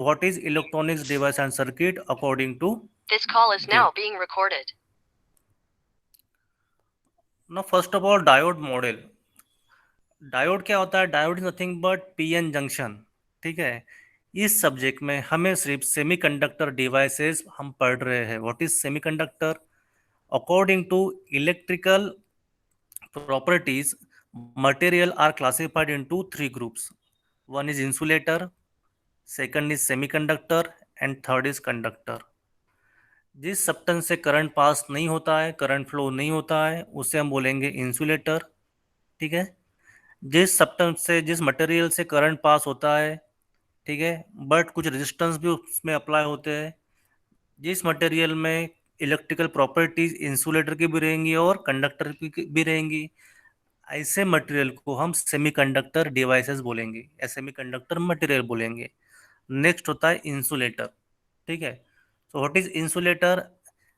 what is electronics device and circuit according to This call is the now being recorded. now first of all diode model। Diode क्या होता है? Diode is nothing but PN junction. ठीक है, इस subject में हमें सिर्फ semiconductor devices हम पढ़ रहे हैं। What is semiconductor? According to electrical properties, material are classified into three groups. One is insulator, second is semiconductor and third is conductor। जिस सब्सटेंस से करंट पास नहीं होता है, करंट फ्लो नहीं होता है, उसे हम बोलेंगे इंसुलेटर। ठीक है, जिस सब्सटेंस से, जिस मटेरियल से करंट पास होता है, ठीक है, बट कुछ रेजिस्टेंस भी उसमें अप्लाई होते हैं, जिस मटेरियल में इलेक्ट्रिकल प्रॉपर्टीज इंसुलेटर की भी रहेंगी और कंडक्टर की भी रहेंगी, ऐसे मटेरियल को हम सेमीकंडक्टर डिवाइसेस बोलेंगे या सेमीकंडक्टर मटेरियल बोलेंगे। नेक्स्ट होता है इंसुलेटर। ठीक है, तो व्हाट इज इंसुलेटर?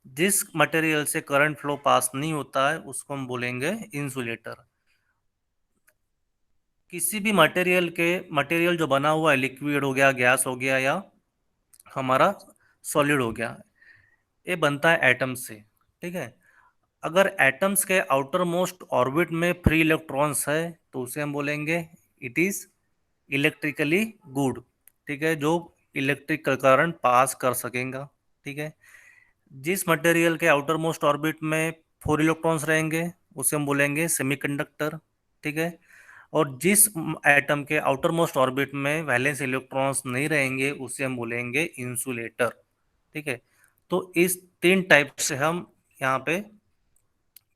जिस मटेरियल से करंट फ्लो पास नहीं होता है उसको हम बोलेंगे इंसुलेटर। किसी भी मटेरियल जो बना हुआ है, लिक्विड हो गया, गैस हो गया, या हमारा सॉलिड हो गया, ये बनता है एटम से। ठीक है, अगर एटम्स के आउटर मोस्ट ऑर्बिट में फ्री इलेक्ट्रॉन्स है तो उसे हम बोलेंगे इट इज इलेक्ट्रिकली गुड। ठीक है, जो इलेक्ट्रिकल करंट पास कर सकेगा। ठीक है, जिस मटेरियल के आउटर मोस्ट ऑर्बिट में 4 इलेक्ट्रॉन्स रहेंगे उसे हम बोलेंगे सेमीकंडक्टर। ठीक है, और जिस एटम के आउटर मोस्ट ऑर्बिट में वैलेंस इलेक्ट्रॉन्स नहीं रहेंगे उसे हम बोलेंगे इंसुलेटर। ठीक है, तो इस 3 टाइप से हम यहाँ पे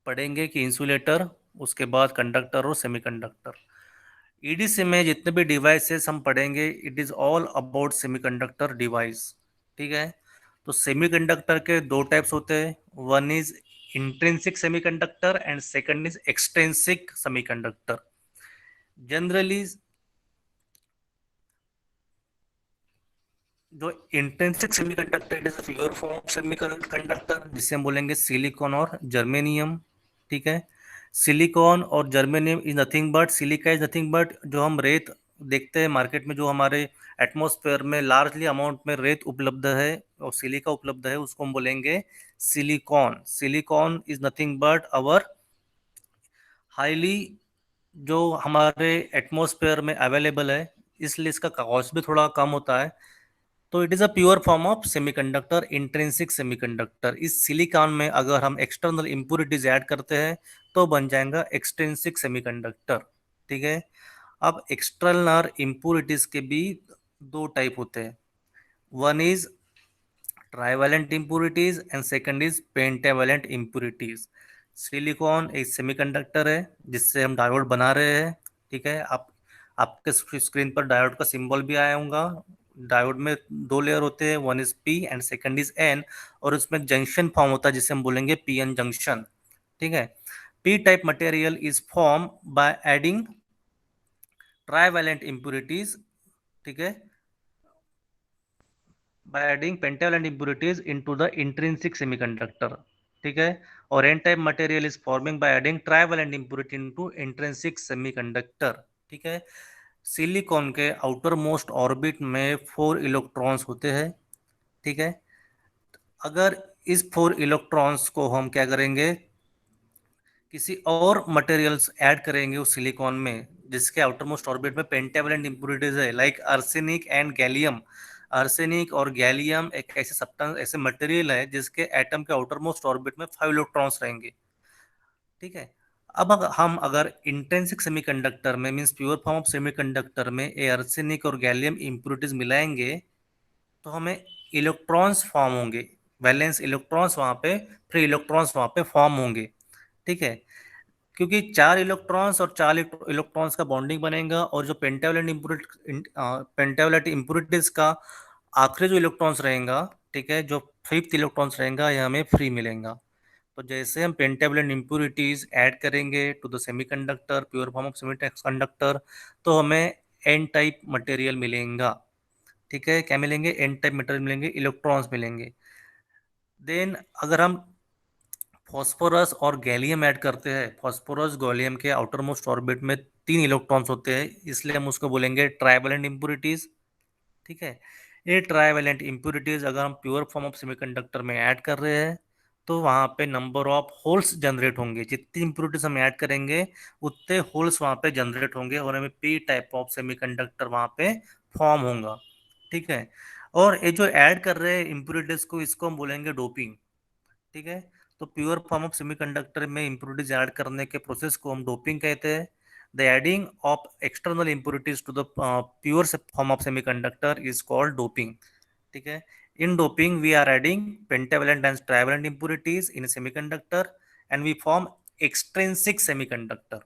पढ़ेंगे कि इंसुलेटर, उसके बाद कंडक्टर और सेमीकंडक्टर। ईडीसी में जितने भी डिवाइसेस हम पढ़ेंगे it is all about semiconductor device. ठीक है, तो सेमीकंडक्टर के 2 टाइप्स होते हैं। One is intrinsic semiconductor and second is extrinsic semiconductor. Generally जो intrinsic semiconductor it is pure form semiconductor, जिसे हम बोलेंगे सिलिकॉन और जर्मेनियम। ठीक है, सिलिकॉन और germanium is nothing but, silica is nothing but, जो हम रेत देखते हैं मार्केट में, जो हमारे एटमॉस्फेयर में लार्जली अमाउंट में रेत उपलब्ध है और सिलिका उपलब्ध है, उसको हम बोलेंगे silicon. Silicon is nothing but our highly, जो हमारे एटमॉस्फेयर में अवेलेबल है, इसलिए इसका कॉस्ट भी थोड़ा कम होता है। तो it is a pure form of semiconductor, intrinsic semiconductor. इस सिलिकॉन में अगर हम एक्सटर्नल इंप्योरिटीज ऐड करते हैं तो बन जाएगा एक्सट्रिंसिक सेमीकंडक्टर। ठीक है, अब एक्सटर्नल इंप्योरिटीज के भी 2 टाइप होते हैं। One is trivalent impurities and second is pentavalent impurities। Silicon एक सेमीकंडक्टर है जिससे हम डायोड बना रहे हैं। ठीक है, आप आपके स्क्रीन पर डायोड का सिंबल भी आया होगा। डायोड में 2 लेयर होते हैं, one is P and second is an, और उसमें जंक्शन फॉर्म होता है जिसे हम बोलेंगे पी एन जंक्शन। ठीक है, P type material is form by adding trivalent impurities। ठीक है, by adding pentavalent impurities into the intrinsic semiconductor। ठीक है, और n type material is forming bye adding trivalent impurity into intrinsic semiconductor। ठीक है, silicon के आउटर मोस्ट ऑर्बिट में 4 electrons होते हैं। ठीक है, अगर इस 4 इलेक्ट्रॉन्स को हम क्या करेंगे, किसी और मटेरियल्स ऐड करेंगे उस सिलिकॉन में जिसके आउटर मोस्ट ऑर्बिट में पेंटावेलेंट इंप्योरिटीज है, like arsenic and gallium. Arsenic और गैलियम एक ऐसे सब्सटेंस, ऐसे मटेरियल है जिसके एटम के आउटर मोस्ट ऑर्बिट में 5 इलेक्ट्रॉन्स रहेंगे। ठीक है, अब हम अगर इंट्रिंसिक सेमीकंडक्टर में, means pure form of semiconductor में, ये आर्सेनिक और गैलियम इंप्योरिटीज मिलाएंगे तो हमें इलेक्ट्रॉन्स फॉर्म होंगे, वैलेंस इलेक्ट्रॉन्स वहां पे, फ्री इलेक्ट्रॉन्स वहां पे फॉर्म होंगे। ठीक है, क्योंकि 4 इलेक्ट्रॉन्स और 4 इलेक्ट्रॉन्स का बॉन्डिंग बनेगा, और जो पेंटावेलेंट इम्प्योरिटीज का आखिरी जो इलेक्ट्रॉन्स रहेगा, ठीक है, जो फिफ्थ इलेक्ट्रॉन्स रहेगा, ये हमें फ्री मिलेगा। तो जैसे हम पेंटावेलेंट इम्प्योरिटीज ऐड करेंगे to the semiconductor, pure form of semiconductor, तो हमें एन टाइप मटेरियल मिलेगा। ठीक है, क्या मिलेंगे? एन टाइप मटेरियल मिलेंगे, इलेक्ट्रॉन्स मिलेंगे। देन अगर हम फॉस्फोरस और गैलियम ऐड करते हैं, फॉस्फोरस गैलियम के आउटर मोस्ट ऑर्बिट में 3 इलेक्ट्रॉन्स होते हैं, इसलिए हम उसको बोलेंगे ट्राइवेलेंट इम्प्योरिटीज। ठीक है, ये ट्राइवेलेंट इम्प्योरिटीज अगर हम प्योर फॉर्म ऑफ सेमीकंडक्टर में ऐड कर रहे हैं तो वहाँ पे नंबर ऑफ होल्स जनरेट होंगे, जितनी इम्प्योरिटीज हम ऐड करेंगे उतने होल्स वहाँ पे जनरेट होंगे और हमें पी टाइप ऑफ सेमीकंडक्टर वहाँ पे फॉर्म होगा। ठीक है। और ये जो ऐड कर रहे हैं इम्प्योरिटीज को, इसको हम बोलेंगे डोपिंग। ठीक है। तो प्योर फॉर्म ऑफ सेमीकंडक्टर में इम्प्योरिटीज ऐड करने के प्रोसेस को हम डोपिंग कहते हैं। The adding of external impurities to the pure form of semiconductor is called doping. ठीक है। In doping we are adding pentavalent and trivalent impurities in semiconductor and we form extrinsic semiconductor.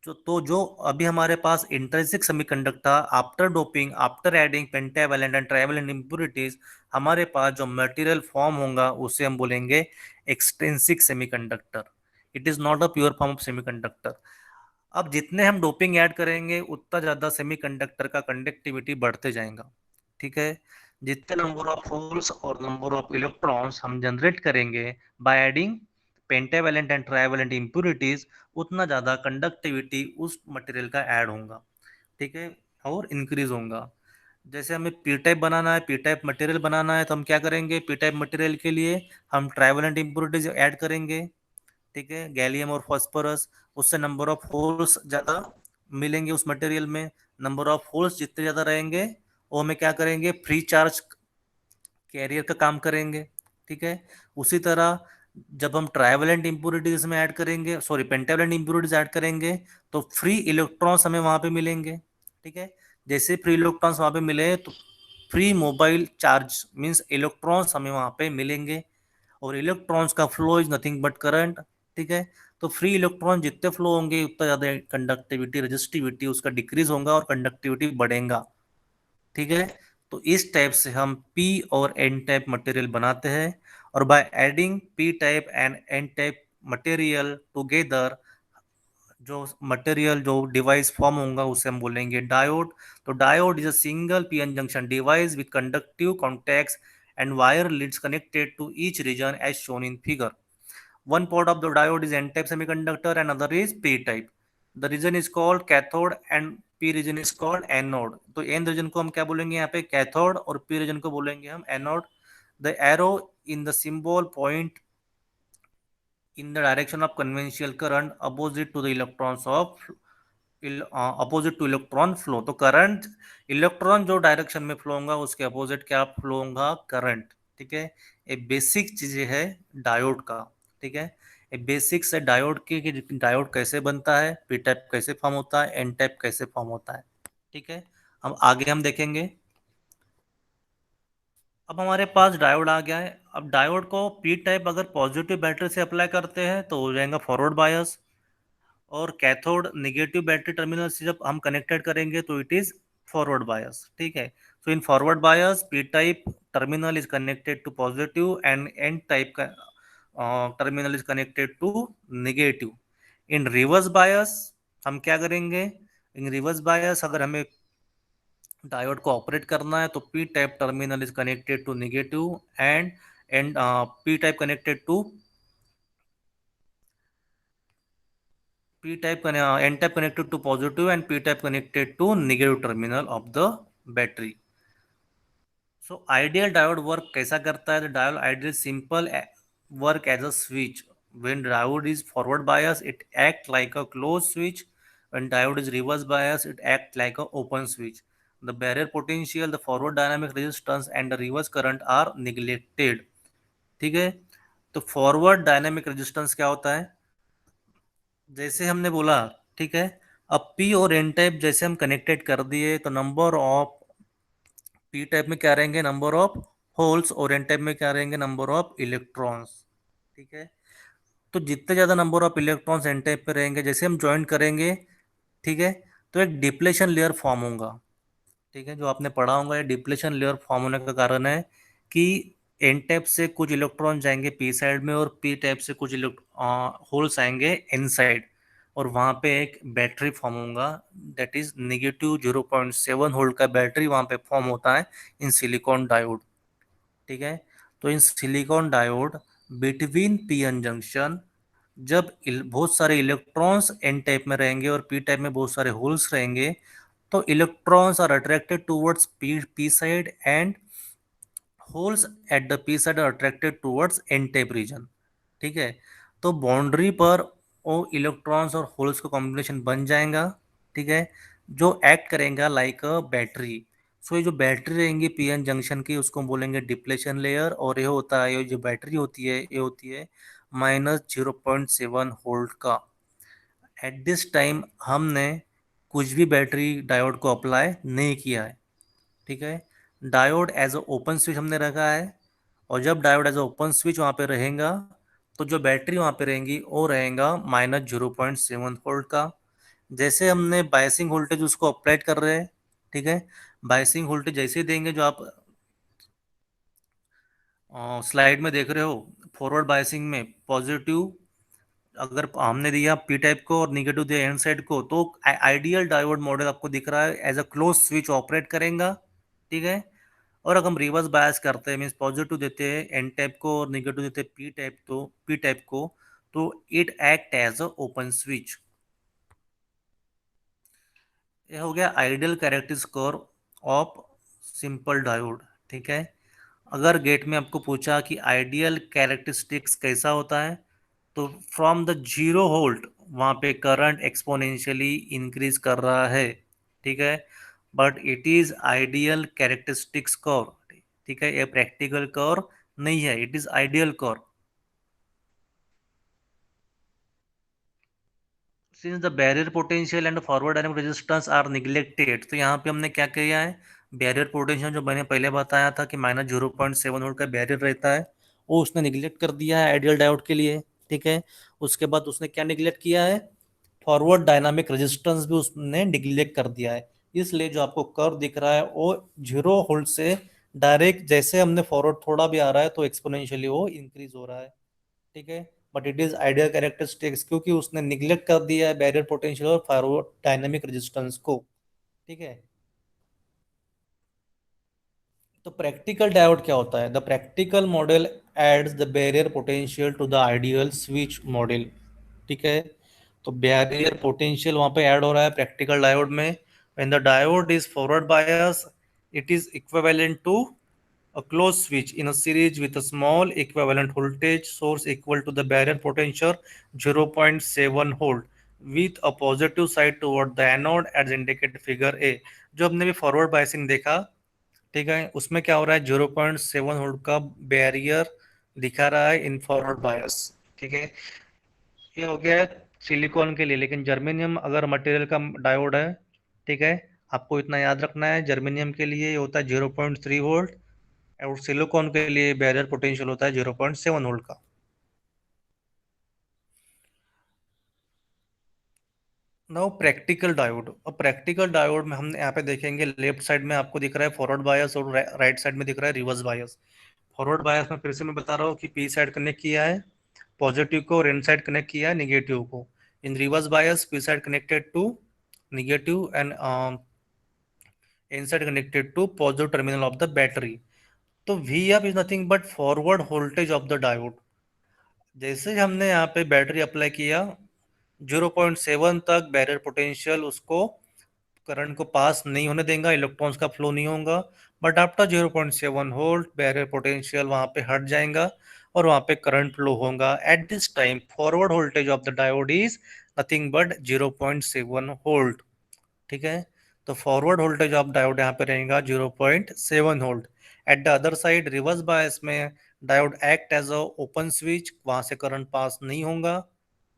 जो अभी हमारे पास intrinsic semiconductor after doping, after adding pentavalent and trivalent impurities, हमारे पास जो material form होगा उसे हम बोलेंगे extrinsic semiconductor. It is not a pure form of semiconductor. अब जितने हम डोपिंग ऐड करेंगे उतना ज्यादा सेमीकंडक्टर का कंडक्टिविटी बढ़ते जाएगा। ठीक है। जितने नंबर ऑफ होल्स और नंबर ऑफ इलेक्ट्रॉन्स हम जनरेट करेंगे by adding pentavalent and trivalent impurities, उतना ज्यादा कंडक्टिविटी उस मटेरियल का ऐड होगा। ठीक है। और इंक्रीज होगा। जैसे हमें पी टाइप बनाना है, पी टाइप मटेरियल बनाना है, तो हम क्या करेंगे, पी टाइप मटेरियल के लिए हम ट्राइवेलेंट इम्प्योरिटीज ऐड करेंगे। ठीक है। गैलियम और फॉस्फोरस, उससे नंबर ऑफ होल्स ज्यादा मिलेंगे उस मटेरियल में। नंबर ऑफ होल्स जितने ज्यादा रहेंगे वो हमें क्या करेंगे, फ्री चार्ज कैरियर का काम करेंगे। ठीक है। उसी तरह जब हम ट्राइवेलेंट इम्प्योरिटीज में ऐड करेंगे, सॉरी पेंटावेलेंट इम्प्योरिटीज ऐड करेंगे, तो फ्री इलेक्ट्रॉन्स हमें वहां पे मिलेंगे। ठीक है। जैसे फ्री इलेक्ट्रॉन्स वहां पे मिले तो free mobile charge means electrons हमें वहां पे मिलेंगे। और इलेक्ट्रॉन्स का flow is nothing but current. ठीक है। तो फ्री इलेक्ट्रॉन जितने फ्लो होंगे उतना ज्यादा कंडक्टिविटी, रेजिस्टिविटी उसका डिक्रीज होगा और कंडक्टिविटी बढ़ेगा। ठीक है। तो इस टाइप से हम पी और एन टाइप मटेरियल बनाते हैं। और by adding P type and N type material together, जो मटेरियल जो डिवाइस फॉर्म होगा उसे हम बोलेंगे डायोड। तो diode is a single PN junction device with conductive contacts and wire leads connected to each region as shown in figure. One part of the diode is N-type semiconductor and another is P-type. The region is called cathode and P region is called anode. तो N region को हम क्या बोलेंगे यहाँ पे, cathode, और P region को बोलेंगे हम anode. The arrow in the symbol point in the direction of conventional current opposite to the electrons of opposite two electron flow. तो करंट, इलेक्ट्रॉन जो डायरेक्शन में फ्लो होगा उसके अपोजिट क्या फ्लो होगा, करंट। ठीक है। ये बेसिक चीजें है डायोड का। ठीक है। ये बेसिक्स है डायोड की कि डायोड कैसे बनता है, पी टाइप कैसे फॉर्म होता है, एन टाइप कैसे फॉर्म होता है। ठीक है। हम आगे हम देखेंगे। अब हमारे पास डायोड आ गया है। अब डायोड को पी टाइप अगर पॉजिटिव बैटरी से अप्लाई करते हैं तो हो जाएगा फॉरवर्ड बायस, और कैथोड निगेटिव बैटरी टर्मिनल से जब हम कनेक्टेड करेंगे तो इट इज फॉरवर्ड बायस। ठीक है। So in forward bias P type terminal is connected to positive and N type का terminal is connected to negative. In reverse bias हम क्या करेंगे, इन रिवर्स बायस अगर हमें डायोड को ऑपरेट करना है तो P type terminal is connected to negative end and P type connected to P type N type connected to positive and P type connected to negative terminal of the battery. So ideal diode work कैसा करता है, तो diode ideal simple work as a switch. When diode is forward bias it act like a closed switch. When diode is reverse bias it act like a open switch. The barrier potential, the forward dynamic resistance and the reverse current are neglected. ठीक है। तो forward dynamic resistance क्या होता है, जैसे हमने बोला। ठीक है। अब पी और एन टाइप जैसे हम कनेक्टेड कर दिए तो नंबर ऑफ पी टाइप में क्या रहेंगे, नंबर ऑफ होल्स, और एन टाइप में क्या रहेंगे, नंबर ऑफ इलेक्ट्रॉन्स। ठीक है। तो जितने ज्यादा number of electrons N type पे रहेंगे, जैसे हम ज्वाइन करेंगे, ठीक है, तो एक डिप्लेशन लेयर फॉर्म होगा। ठीक है। जो आपने पढ़ा होगा, ये डिप्लेशन लेयर फॉर्म होने का कारण है कि एन टाइप से कुछ इलेक्ट्रॉन जाएंगे पी साइड में और पी टाइप से कुछ होल्स आएंगे एन साइड, और वहां पे एक बैटरी फॉर्म होगा। दैट इज नेगेटिव 0.7 वोल्ट का बैटरी वहां पे फॉर्म होता है इन सिलिकॉन डायोड। ठीक है। तो in silicon diode between P N junction, जब बहुत सारे इलेक्ट्रॉन्स एन टाइप में रहेंगे और पी टाइप में बहुत सारे होल्स रहेंगे, तो electrons are attracted towards P P side and holes at the P side are attracted towards N type region. ठीक है, तो बाउंड्री पर वो इलेक्ट्रॉन्स और होल्स का कॉम्बिनेशन बन जाएगा। ठीक है, जो एक्ट करेगा लाइक अ बैटरी। सो ये जो बैटरी रहेंगी पीएन जंक्शन की उसको बोलेंगे डिप्लेशन लेयर, और ये होता है, ये जो बैटरी होती है ये होती है -0.7 वोल्ट का। एट दिस टाइम हमने कुछ भी बैटरी डायोड को अप्लाई नहीं किया है। ठीक है, diode as a open switch हमने रखा है, और जब diode as a open switch वहाँ पे रहेगा तो जो बैटरी वहाँ पे रहेंगी वो रहेगा -0.7 वोल्ट का। जैसे हमने बायसिंग वोल्टेज उसको अप्लाई कर रहे हैं। ठीक है, बायसिंग वोल्टेज जैसे ही देंगे, जो आप स्लाइड में देख रहे हो, फॉरवर्ड बायसिंग में पॉजिटिव अगर हमने दिया पी टाइप को और निगेटिव दिया एन साइड को, तो आइडियल डायोड मॉडल आपको दिख रहा है as a close switch operate करेगा। ठीक है, और अगर हम रिवर्स बायस करते हैं, मीन्स पॉजिटिव देते हैं एन टाइप को और निगेटिव देते हैं पी टाइप को, तो it act as a open switch. ये हो गया ideal characteristic score of simple diode. ठीक है, अगर गेट में आपको पूछा कि आइडियल कैरेक्टरिस्टिक्स कैसा होता है, तो फ्रॉम द 0 वोल्ट वहाँ पे करंट एक्सपोनेंशियली इंक्रीज कर रहा है। ठीक है, but it is ideal characteristics curve. ठीक है, ये प्रैक्टिकल कर्व नहीं है, it is ideal curve. Since the barrier potential and forward dynamic resistance R neglected, तो यहाँ पे हमने क्या किया है, बैरियर पोटेंशियल जो मैंने पहले बताया था कि -0.7 वोल्ट का बैरियर रहता है, वो उसने निग्लेक्ट कर दिया है आइडियल डायोड के लिए। ठीक है, उसके बाद उसने क्या निग्लेक्ट किया है, फॉरवर्ड डायनामिक रेजिस्टेंस भी उसने निग्लेक्ट कर दिया है। इसलिए जो आपको कर्व दिख रहा है वो 0 वोल्ट से डायरेक्ट, जैसे हमने फॉरवर्ड थोड़ा भी आ रहा है तो एक्सपोनेंशियली वो इंक्रीज हो रहा है। ठीक है, but it is ideal characteristics क्योंकि उसने निग्लेक्ट कर दिया है बैरियर पोटेंशियल और फॉरवर्ड डायनेमिक रेजिस्टेंस को। ठीक है, तो प्रैक्टिकल डायोड क्या होता है, the practical model adds the barrier potential to the ideal switch model. ठीक है, तो बैरियर पोटेंशियल वहां पे ऐड हो रहा है प्रैक्टिकल डायोड में। When the diode is forward bias, it is equivalent to a closed switch in a series with a small equivalent voltage source equal to the barrier potential 0.7 volt with a positive side toward the anode as indicated figure A। जो हमने भी forward biasing देखा, ठीक है, उसमें क्या हो रहा है, 0.7 वोल्ट का बैरियर दिखा रहा है इन फॉरवर्ड बायस। ठीक है, ये हो गया सिलिकॉन के लिए। लेकिन जर्मेनियम अगर मटेरियल का डायोड है, ठीक है, आपको इतना याद रखना है, जर्मेनियम के लिए ये होता है 0.3 वोल्ट, और सिलिकॉन के लिए बैरियर पोटेंशियल होता है 0.7 वोल्ट का। नाउ प्रैक्टिकल डायोड, अब प्रैक्टिकल डायोड में हम यहाँ पे देखेंगे लेफ्ट साइड में आपको दिख रहा है फॉरवर्ड बायस और राइट साइड में दिख रहा है रिवर्स बायस। फॉरवर्ड बायस में फिर से मैं बता रहा हूँ कि पी साइड कनेक्ट किया है पॉजिटिव को, और एन साइड कनेक्ट किया है निगेटिव को। In reverse bias P side connected to negative and N side connected to positive terminal of the battery. तो V F is nothing but forward voltage of the diode. जैसे ही हमने यहाँ पे battery apply किया, 0.7 तक barrier potential उसको current को पास नहीं होने देगा, इलेक्ट्रॉन्स का फ्लो नहीं होगा। But after 0.7 volt barrier potential वहां पे हट जाएगा और वहां पे करंट फ्लो होगा। Eight this time forward voltage of the diode is nothing but 0.7 volt. ठीक है, तो फॉरवर्ड वोल्टेज ऑफ डायोड यहाँ पे रहेगा 0.7 volt. At the other side reverse bias में diode act as a open switch, वहां से करंट पास नहीं होगा।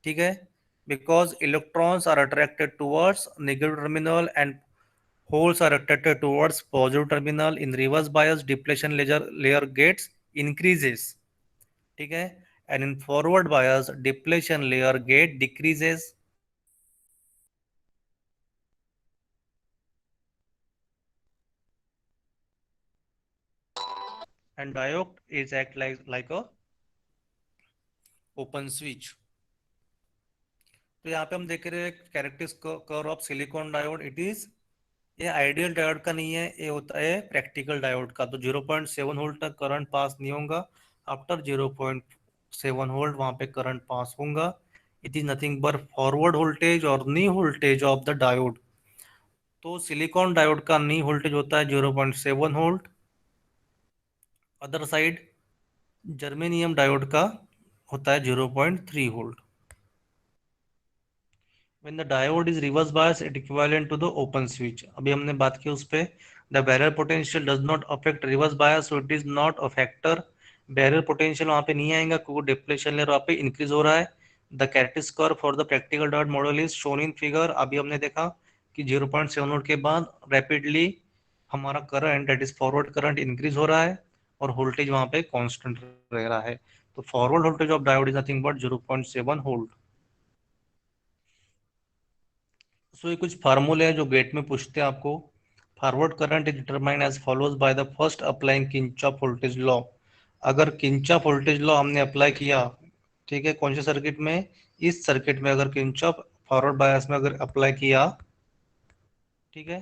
ठीक है, because electrons are attracted towards negative terminal and holes are attracted towards positive terminal in reverse bias depletion layer gets increases। ठीक है, and in forward bias depletion layer gate decreases। and diode is act like a open switch। तो यहाँ पे हम देख रहे हैं characteristic curve of silicon diode. It is, ये आइडियल डायोड का नहीं है, ये होता है प्रैक्टिकल डायोड का। तो 0.7 वोल्ट तक करंट पास नहीं होगा, आफ्टर 0.7 वोल्ट वहां पे करंट पास होगा। It is nothing but forward voltage और knee voltage of the diode. तो सिलिकॉन डायोड का नी वोल्टेज होता है 0.7 volt, other side germanium diode का होता है 0.3 volt. When the diode is reverse bias, it equivalent to the open switch. अभी हमने बात की उस पे। The barrier potential does not affect reverse bias, so it is not a factor. Barrier potential वहाँ पे नहीं आएगा क्योंकि डिप्लेशन लेयर वहाँ पे इंक्रीज हो रहा है। The characteristic curve for the practical diode model is shown in figure. अभी हमने देखा कि 0.7 वोल्ट के बाद रैपिडली हमारा current that is forward current increase हो रहा है और वोल्टेज वहाँ पे कांस्टेंट रह रहा है। तो forward voltage of diode is nothing but 0.7 volt. So ये कुछ फार्मूले हैं जो गेट में पूछते हैं आपको। Forward current is determined as follows by the first applying Kirchhoff voltage law. अगर किंचॉफ वोल्टेज लॉ हमने अप्लाई किया, ठीक है, कौन से सर्किट में, इस सर्किट में अगर किंचॉफ फॉरवर्ड बायस में अगर अप्लाई किया, ठीक है,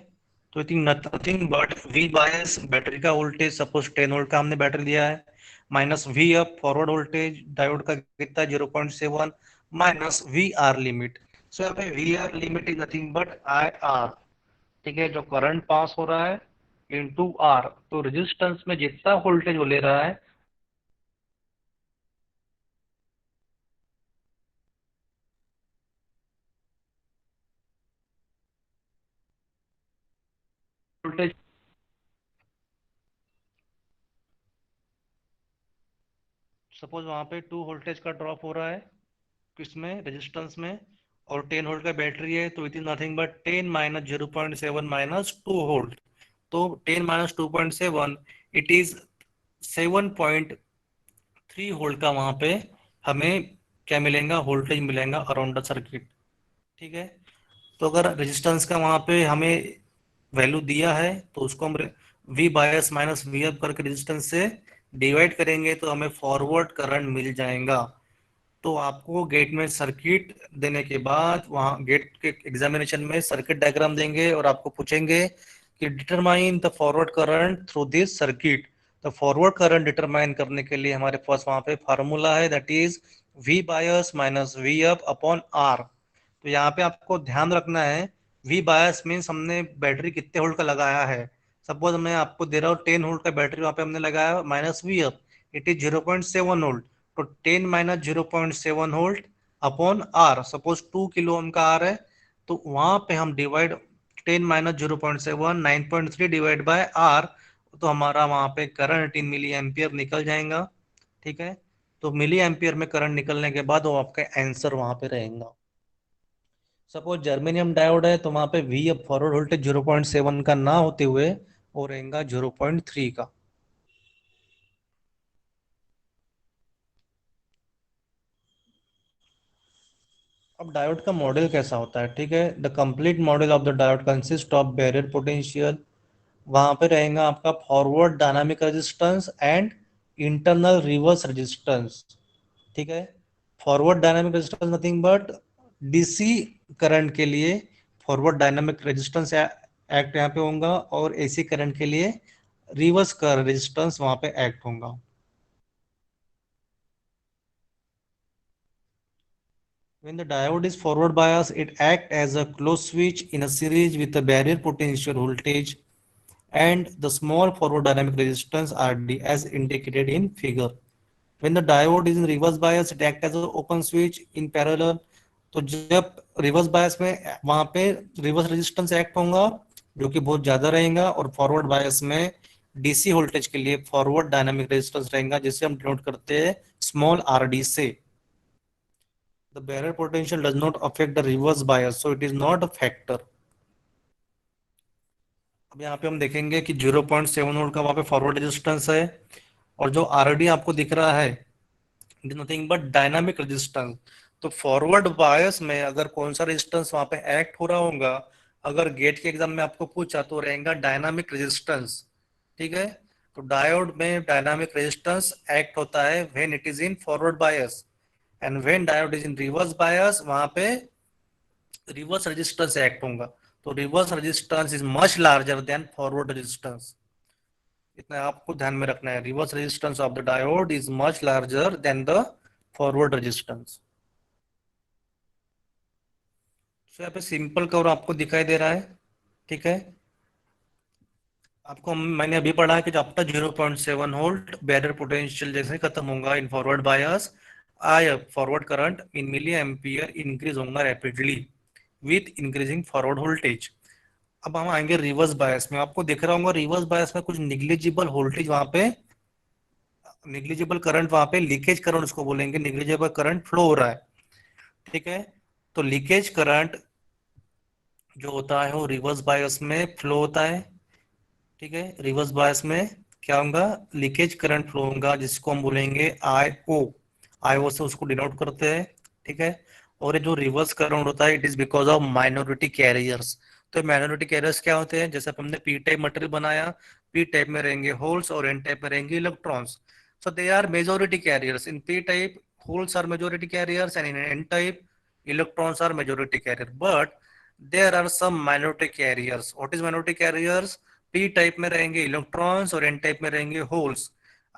तो I think nothing but V bias battery का वोल्टेज सपोज 10 वोल्ट का हमने बैटरी दिया है, minus V F forward voltage diode का कितना 0.7 minus V R limit. So यहाँ पे V R limit is nothing but I R, ठीक है, जो करंट पास हो रहा है इनटू आर। तो रेजिस्टेंस में जितना वोल्टेज वो ले रहा है, वोल्टेज सपोज वहां पे 2 वोल्टेज का ड्रॉप हो रहा है किसमें, रेजिस्टेंस में, और 10 वोल्ट का बैटरी है, तो it is nothing but 10 - 0.7 minus 2 volt. तो 10 - 2.7 इट इज 7.3 वोल्ट का वहां पे हमें क्या मिलेगा, वोल्टेज मिलेगा अराउंड द सर्किट। ठीक है, तो अगर रेजिस्टेंस का वहां पे हमें वैल्यू दिया है तो उसको हम V bias minus V F करके रेजिस्टेंस से डिवाइड करेंगे तो हमें फॉरवर्ड करंट मिल जाएगा। तो आपको गेट में सर्किट देने के बाद वहाँ गेट के एग्जामिनेशन में सर्किट डायग्राम देंगे और आपको पूछेंगे कि determine the forward current through this circuit. तो फॉरवर्ड करंट डिटरमाइन करने के लिए हमारे पास वहाँ पे फार्मूला है, that is V bias minus V F upon R. तो यहाँ पे आपको ध्यान रखना है, वी बायस मीन्स हमने बैटरी कितने वोल्ट का लगाया है। सपोज मैं आपको दे रहा हूँ 10 वोल्ट का बैटरी वहाँ पे हमने लगाया minus V F, it is 0.7 volt. तो 10 - 0.7 volt upon R, suppose 2 kilo ohm का आर है, तो वहां पे हम डिवाइड 10 - 0.7 9.3 डिवाइड बाय आर, तो हमारा वहां पे करंट इन मिली एम्पियर निकल जाएगा। ठीक है, तो मिली एम्पियर में करंट निकलने के बाद वो आपका आंसर वहां पे रहेगा। सपोज जर्मेनियम डायोड है तो वहां पे वी फॉरवर्ड वोल्टेज 0.7 का ना होते हुए वो रहेगा 0.3 का। अब डायोड का मॉडल कैसा होता है, ठीक है, the complete model of the diode consist of barrier potential, वहां पे रहेगा आपका forward dynamic resistance and internal reverse resistance. ठीक है, forward dynamic resistance nothing but DC current के लिए फॉरवर्ड डायनामिक रेजिस्टेंस एक्ट यहाँ पे होगा, और एसी करंट के लिए रिवर्स का रेजिस्टेंस वहां पे एक्ट होगा। When the diode is forward bias, it acts as a closed switch in a series with the barrier potential voltage and the small forward dynamic resistance RD as indicated in figure. When the diode is in reverse bias, it acts as an open switch in parallel. तो जब reverse bias में वहां पे reverse resistance act होगा जो कि बहुत ज्यादा रहेगा, और फॉरवर्ड बायस में डीसी वोल्टेज के लिए फॉरवर्ड डायनामिक रेजिस्टेंस रहेगा जिसे हम डिनोट करते हैं स्मॉल आर डी से। The barrier potential does not affect the reverse bias, so it is not a factor. अब यहाँ पे हम देखेंगे कि 0.7 वोल्ट का वहां पे फॉरवर्ड रेजिस्टेंस है, और जो आरडी आपको दिख रहा है it is nothing but dynamic resistance. तो फॉरवर्ड बायस में अगर कौन सा रेजिस्टेंस वहां पे एक्ट हो रहा होगा, अगर गेट के एग्जाम में आपको पूछा तो रहेगा डायनामिक रेजिस्टेंस। ठीक है, तो डायोड में डायनामिक रेजिस्टेंस एक्ट होता है when it is in forward bias, and when diode is in reverse बायस वहां पे रिवर्स रेजिस्टेंस एक्ट होगा। तो reverse resistance is much larger than forward resistance. इतना आपको ध्यान में रखना है, reverse resistance of the diode is much larger than the forward resistance. तो यहाँ पे सिंपल कर्व आपको दिखाई दे रहा है। ठीक है, मैंने अभी पढ़ा है कि जब तक 0.7 वोल्ट बैरियर पोटेंशियल जैसे खत्म होगा in forward bias, I forward current in milli ampere increase होगा rapidly with increasing forward voltage. अब हम आएंगे रिवर्स बायस में। आपको दिख रहा होगा रिवर्स बायस में कुछ निग्लिजिबल वोल्टेज वहां पे, निग्लिजिबल करंट वहां पे, लीकेज करंट उसको बोलेंगे, निग्लिजिबल करंट फ्लो हो रहा है। ठीक है, तो लीकेज करंट जो होता है वो रिवर्स बायस में फ्लो होता है। ठीक है, रिवर्स बायस में क्या होगा, लीकेज करंट फ्लो होगा जिसको हम बोलेंगे आई ओ। आई ओ से उसको डिनोट करते हैं। ठीक है, और ये जो रिवर्स करंट होता है it is because of minority carriers. तो माइनॉरिटी कैरियर्स क्या होते हैं, जैसे हमने पी टाइप मटेरियल बनाया, पी टाइप में रहेंगे होल्स और एन टाइप में रहेंगे electrons. So they are majority carriers in P type, holes are majority carriers, and in N type electrons are majority carrier, but there are some minority carriers. What is minority carriers? P type में रहेंगे electrons और N type में रहेंगे holes.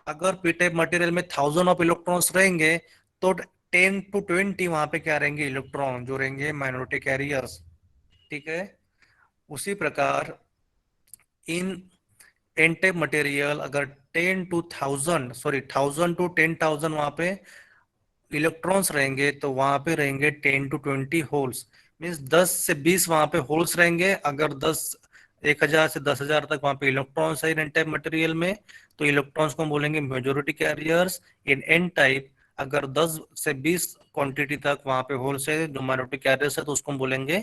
अगर P type material में 1000 of electrons रहेंगे तो 10 to 20 वहां पे क्या रहेंगे, इलेक्ट्रॉन जो रहेंगे माइनॉरिटी कैरियर्स। ठीक है, उसी प्रकार इन एन टाइप मटेरियल अगर 10 to 1000, सॉरी 1000 to 10,000 वहां पे इलेक्ट्रॉन्स रहेंगे तो वहां पे रहेंगे 10 to 20 होल्स। मीन्स 10 से 20 वहां पे होल्स रहेंगे। अगर 1000 से 10,000 तक वहां पे इलेक्ट्रॉन्स है एन टाइप मटेरियल में, तो इलेक्ट्रॉन्स को हम बोलेंगे मेजोरिटी कैरियर्स। इन एन टाइप अगर 10 से 20 क्वांटिटी तक वहां पे होल्स है जो माइनॉरिटी कैरियर्स है, तो उसको हम बोलेंगे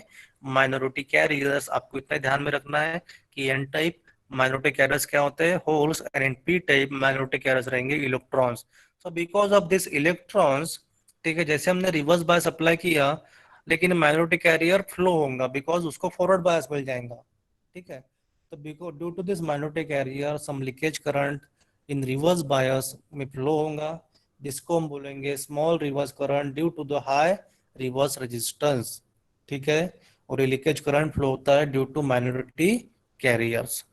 माइनॉरिटी कैरियर्स। आपको इतना ध्यान में रखना है कि एन टाइप माइनॉरिटी कैरियर्स क्या होते हैं, holes, and in P type minority carriers रहेंगे electrons. So because of this electrons, ठीक है, जैसे हमने रिवर्स बायस अप्लाई किया लेकिन माइनॉरिटी कैरियर फ्लो होगा बिकॉज उसको फॉरवर्ड बायस मिल जाएगा। ठीक है, तो because due to this minority carrier some leakage current in reverse bias में फ्लो होगा, जिसको हम बोलेंगे small reverse current due to the high reverse resistance. ठीक है, और ये लीकेज करंट फ्लो होता है due to minority carriers.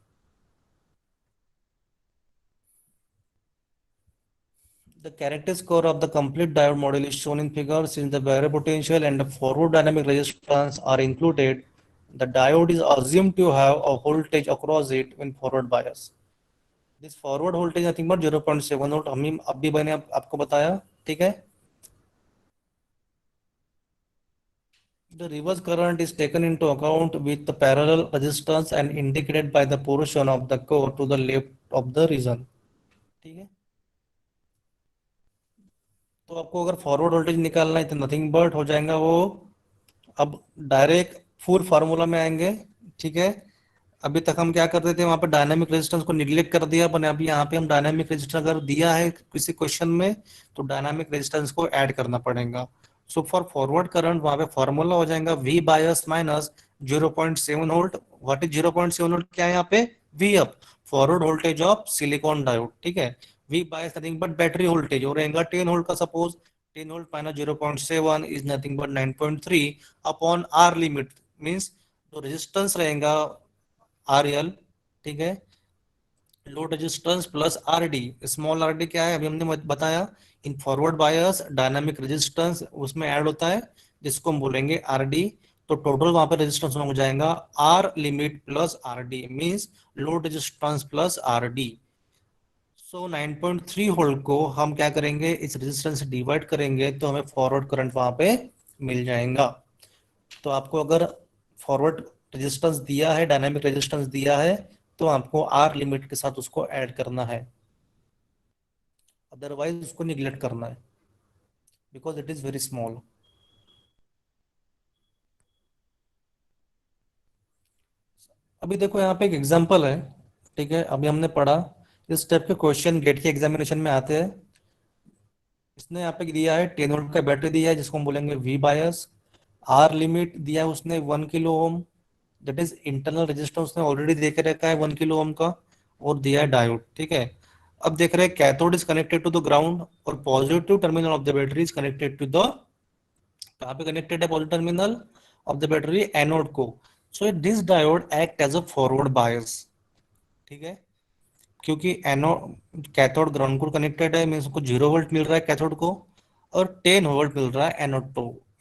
The character score of the complete diode model is shown in figure. Since the barrier potential and the forward dynamic resistance are included, the diode is assumed to have a voltage across it in forward bias. This forward voltage nothing but 0.7 volt हम अभी मैंने आपको बताया। ठीक है, the reverse current is taken into account with the parallel resistance and indicated by the portion of the core to the left of the region। ठीक है, तो आपको अगर फॉरवर्ड वोल्टेज निकालना है तो नथिंग बट हो जाएगा वो। अब डायरेक्ट फुल फार्मूला में आएंगे। ठीक है, अभी तक हम क्या करते थे, वहां पे डायनामिक रेजिस्टेंस को निग्लेक्ट कर दिया अपन। अभी यहाँ पे हम डायनामिक रेजिस्टेंस अगर दिया है किसी क्वेश्चन में तो डायनामिक रेजिस्टेंस को ऐड करना पड़ेगा। सो फॉर फॉरवर्ड करंट वहां पे फॉर्मूला हो जाएगा V bias minus 0.7 volt. What is 0.7 volt, क्या है यहाँ पे, V F, forward voltage of silicon diode. ठीक है, V bias nothing but battery voltage और रहेगा 10 वोल्ट का, suppose 10 volt minus 0.7 is nothing but 9.3 upon R limit. Means जो रेजिस्टेंस रहेगा आर एल, ठीक है, load resistance plus R D. Small R D क्या है, अभी हमने बताया, इन फॉरवर्ड बायस डायनामिक रेजिस्टेंस उसमें ऐड होता है जिसको हम बोलेंगे आर डी। तो टोटल वहां पर रेजिस्टेंस हो जाएगा R limit plus R D, means load resistance plus R D. So 9.3 volt को हम क्या करेंगे, इस रेजिस्टेंस से डिवाइड करेंगे तो हमें फॉरवर्ड करंट वहां पे मिल जाएगा। तो आपको अगर फॉरवर्ड रेजिस्टेंस दिया है, डायनामिक रेजिस्टेंस दिया है, तो आपको आर लिमिट के साथ उसको ऐड करना है, अदरवाइज उसको निग्लेक्ट करना है because it is very small. अभी देखो यहाँ पे एक एग्जांपल है। ठीक है, अभी हमने पढ़ा, इस टाइप के क्वेश्चन गेट के एग्जामिनेशन में आते हैं। इसने यहाँ पे दिया है 10 वोल्ट का बैटरी दिया है जिसको हम बोलेंगे वी बायस। आर लिमिट दिया है उसने 1 kilo Om, that is internal resistance उसने ऑलरेडी दे के रखा है 1 किलो ओम का, और दिया है डायोड। ठीक है, अब देख रहे हैं cathode is connected to the ground और positive terminal of the battery is connected to the, कहाँ पे कनेक्टेड है positive terminal of the battery, anode को। So this diode act as a forward bias. ठीक है, क्योंकि एनोड कैथोड ग्राउंड को connected है, मीन्स को 0 वोल्ट मिल रहा है कैथोड को, और 10 वोल्ट मिल रहा है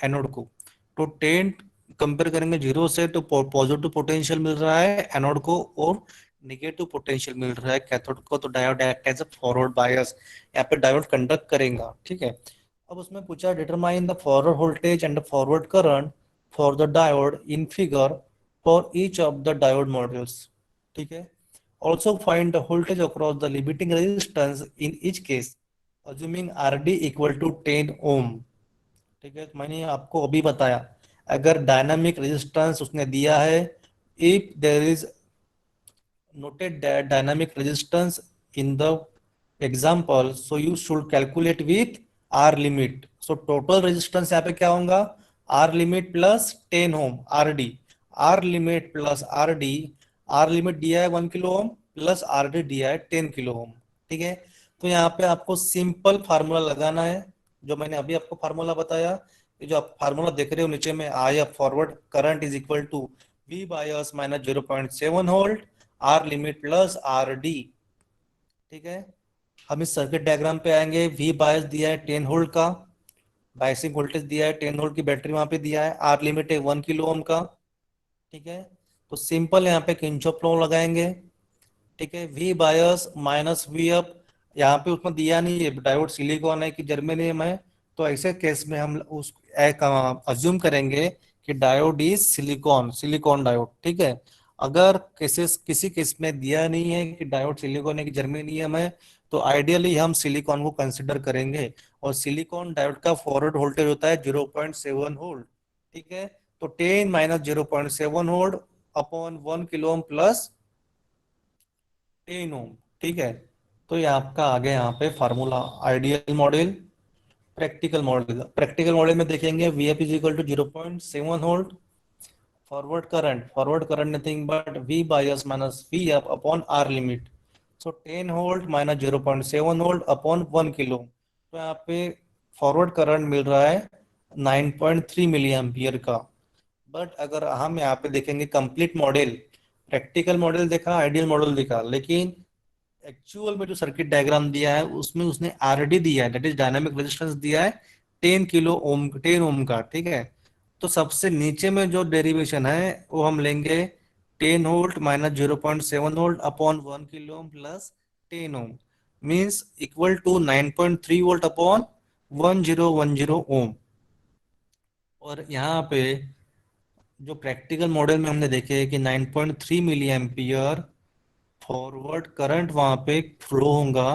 एनोड को। तो 10 कंपेयर करेंगे 0 से तो पॉजिटिव पोटेंशियल मिल रहा है एनोड को, और निगेटिव पोटेंशियल मिल रहा है कैथोड को, तो diode act as a forward bias, यहाँ पे डायोड कंडक्ट करेगा, ठीक है। अब उसमें पूछा determine the forward voltage and forward current for the diode in figure for each of the diode modules, ठीक है। Also find the voltage across the limiting resistance in each case assuming R D equal to 10 ohm, ठीक है। तो मैंने आपको अभी बताया, अगर डायनामिक रेजिस्टेंस उसने दिया है, if there is noted that dynamic resistance in the example, so you should calculate with R limit. So total resistance यहाँ पे क्या होगा, R limit plus 10 ohm R D, R limit plus R D, R limit दिया है 1 kilo ohm plus R D दिया है 10 kilo ohm, ठीक है। तो यहाँ पे आपको सिंपल फार्मूला लगाना है, जो मैंने अभी आपको फार्मूला बताया। ये जो आप फार्मूला देख रहे हो नीचे में, I forward current is equal to V bias minus 0.7 volt R limit plus R D, ठीक है। हम इस सर्किट डायग्राम पे आएंगे, वी बायस दिया है 10 वोल्ट का, बायसिंग वोल्टेज दिया है 10 वोल्ट की बैटरी वहां पे दिया है, आर लिमिट है 1 किलो ओम का, ठीक है। तो सिंपल यहाँ पे किंचॉफ लॉ लगाएंगे, ठीक है। V bias minus V F, यहाँ पे उसमें दिया नहीं है डायोड सिलिकॉन है कि जर्मेनियम है, तो ऐसे केस में हम उस अज्यूम करेंगे कि diode is silicon, silicon diode, ठीक है। अगर केसेस किसी केस में दिया नहीं है कि डायोड सिलिकॉन है कि जर्मेनियम है, तो आइडियली हम सिलिकॉन को कंसिडर करेंगे, और सिलिकॉन डायोड का फॉरवर्ड वोल्टेज होता है 0.7 वोल्ट, ठीक है। तो 10 - 0.7 volt upon 1 kilo ohm plus 10 ohm, ठीक है। तो ये आपका आ गया यहाँ पे formula, ideal model, practical model. Practical model में देखेंगे V F is equal to 0.7 volt, forward current nothing but V bias minus V F upon R limit, so 10 volt minus 0.7 volt upon 1 kilo. तो यहाँ पे forward current मिल रहा है 9.3 milli ampere का। But अगर हम यहाँ पे देखेंगे कंप्लीट मॉडल, प्रैक्टिकल मॉडल देखा, आइडियल मॉडल देखा, लेकिन एक्चुअल में जो सर्किट डायग्राम दिया है उसमें उसने आरडी दिया है, दैट इज डायनामिक रेजिस्टेंस दिया है 10 किलो ओम, 10 ओम का, ठीक है। तो सबसे नीचे में जो डेरिवेशन है वो हम लेंगे 10 volt minus 0.7 volt upon 1 kilo ohm plus 10 ohm, means equal to 9.3 volt upon 1010 ohm. और यहाँ पे जो प्रैक्टिकल मॉडल में हमने देखे कि 9.3 मिली एम्पियर फॉरवर्ड करंट वहां पे फ्लो होगा।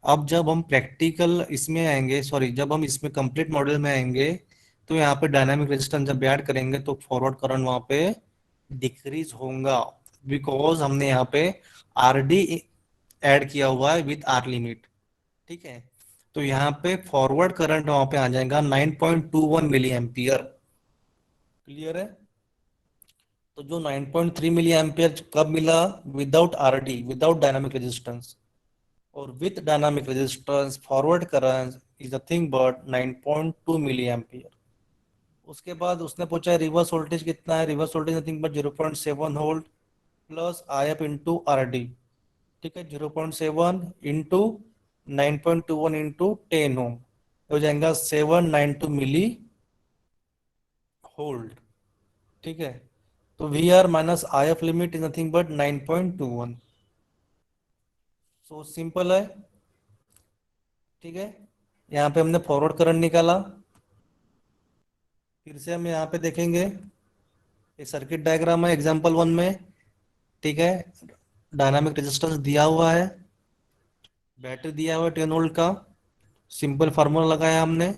अब जब हम प्रैक्टिकल इसमें आएंगे, सॉरी जब हम इसमें कंप्लीट मॉडल में आएंगे, तो यहाँ पे डायनामिक रेजिस्टेंस जब ऐड करेंगे तो फॉरवर्ड करंट वहां पे डिक्रीज होगा, बिकॉज हमने यहाँ पे आर डी ऐड किया हुआ है विद आर लिमिट, ठीक है। तो यहाँ पे फॉरवर्ड करंट वहां पे आ जाएगा 9.21 मिली एम्पियर, क्लियर है। तो जो 9.3 मिली एम्पियर कब मिला, without RD, without dynamic resistance, और with dynamic resistance forward current is nothing but 9.2 milli ampere. उसके बाद उसने पूछा रिवर्स वोल्टेज कितना है, reverse voltage nothing but 0.7 volt plus I F into R D, ठीक है। 0.7 इंटू 9.21 इंटू 10 ओम हो जाएगा 792 मिली वोल्ट, ठीक है। तो V R minus I F limit is nothing but 9.21, so simple है, ठीक है। यहाँ पे हमने फॉरवर्ड करंट निकाला। फिर से हम यहाँ पे देखेंगे, ये सर्किट डायग्राम है एग्जांपल 1 में, ठीक है। डायनामिक रेजिस्टेंस दिया हुआ है, बैटरी दिया हुआ है 10 वोल्ट का, सिंपल फार्मूला लगाया हमने,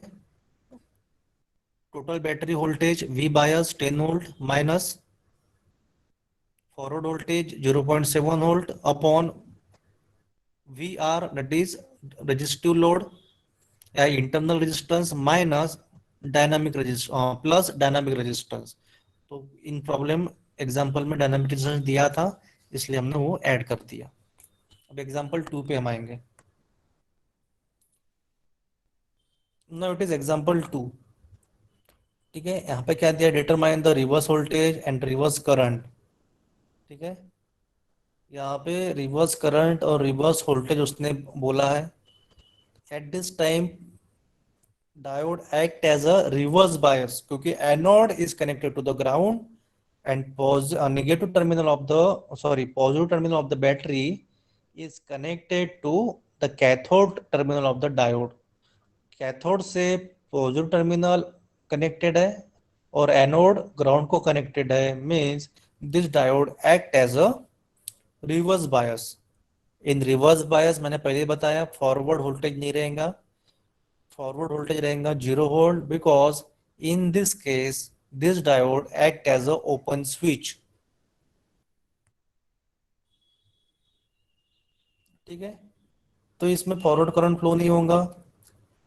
total battery voltage V bias 10 volt minus forward voltage 0.7 volt upon V R, that is resistive load या internal resistance minus dynamic resistance plus dynamic resistance. तो इन प्रॉब्लम एग्जांपल में डायनामिक रेजिस्टेंस दिया था, इसलिए हमने वो ऐड कर दिया। अब एग्जांपल 2 पे हम आएंगे। नाउ इट इज एग्जांपल 2, ठीक है। यहाँ पे क्या दिया, determine the reverse voltage and reverse current, ठीक है। यहाँ पे रिवर्स करंट और रिवर्स वोल्टेज उसने बोला है। At this time diode act as a reverse bias, क्योंकि anode is connected to the ground and positive terminal of the battery is connected to the cathode terminal of the diode. Cathode से positive terminal connected है और anode ground को connected है, means this diode act as a reverse bias. In reverse bias मैंने पहले बताया forward voltage नहीं रहेगा, फॉरवर्ड वोल्टेज रहेगा 0 volt, because in this case this diode act as a open switch. ठीक है, तो इसमें फॉरवर्ड करंट फ्लो नहीं होगा।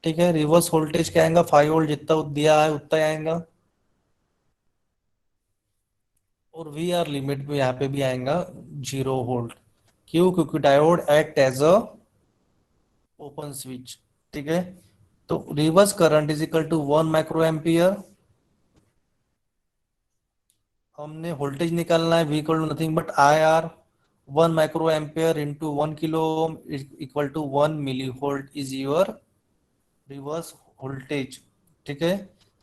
ठीक है, रिवर्स वोल्टेज क्या आएगा, 5 वोल्ट जितना दिया है उतना ही आएगा। और वी आर लिमिट में यहाँ पे भी आएगा 0 वोल्ट। क्यों? क्योंकि diode act as a open switch. ठीक है, तो reverse current is equal to 1 micro ampere. हमने वोल्टेज निकालना है, V equal to nothing but I R. 1 micro ampere into 1 kilo ohm equal to 1 milli volt is your reverse voltage. ठीक है,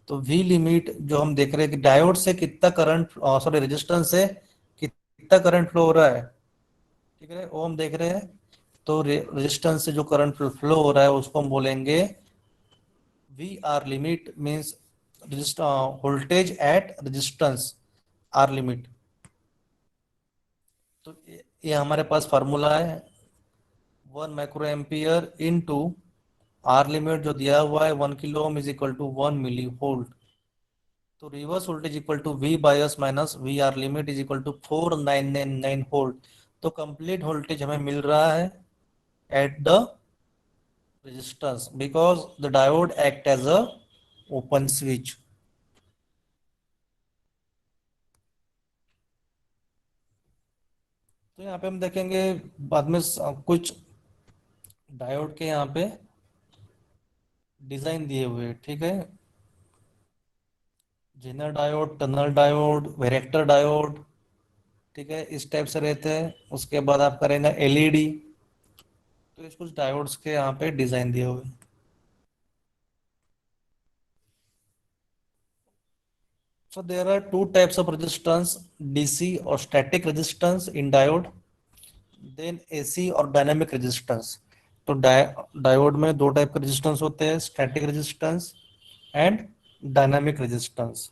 तो we limit जो हम देख रहे हैं कि डायोड से कितना करंट, सॉरी रेजिस्टेंस से कितना करंट फ्लो हो रहा है। ठीक है, वो हम देख रहे हैं। तो रेजिस्टेंस से जो करंट फ्लो हो रहा है उसको हम बोलेंगे V R limit, means voltage at resistance R limit. तो ये हमारे पास फार्मूला है, 1 micro ampere into R limit जो दिया हुआ है 1 kilo ohm is equal to 1 milli volt. तो reverse voltage equal to V bias minus V R limit is equal to 4999 volt. तो कंप्लीट वोल्टेज हमें मिल रहा है at the resistance because the diode act as a open switch। तो यहाँ पे हम देखेंगे बाद में कुछ डायोड के यहाँ पे डिजाइन दिए हुए हैं। ठीक है, Zener diode, tunnel diode, varactor diode. ठीक है, इस टाइप से रहते हैं। उसके बाद आप करेंगे एलईडी। तो इस कुछ डायोड्स के यहाँ पे डिजाइन दिए हुए हैं। So there are two types of resistance, DC और static resistance in diode, then AC और dynamic resistance। तो डायोड में दो टाइप के रेजिस्टेंस होते हैं, static resistance and dynamic resistance.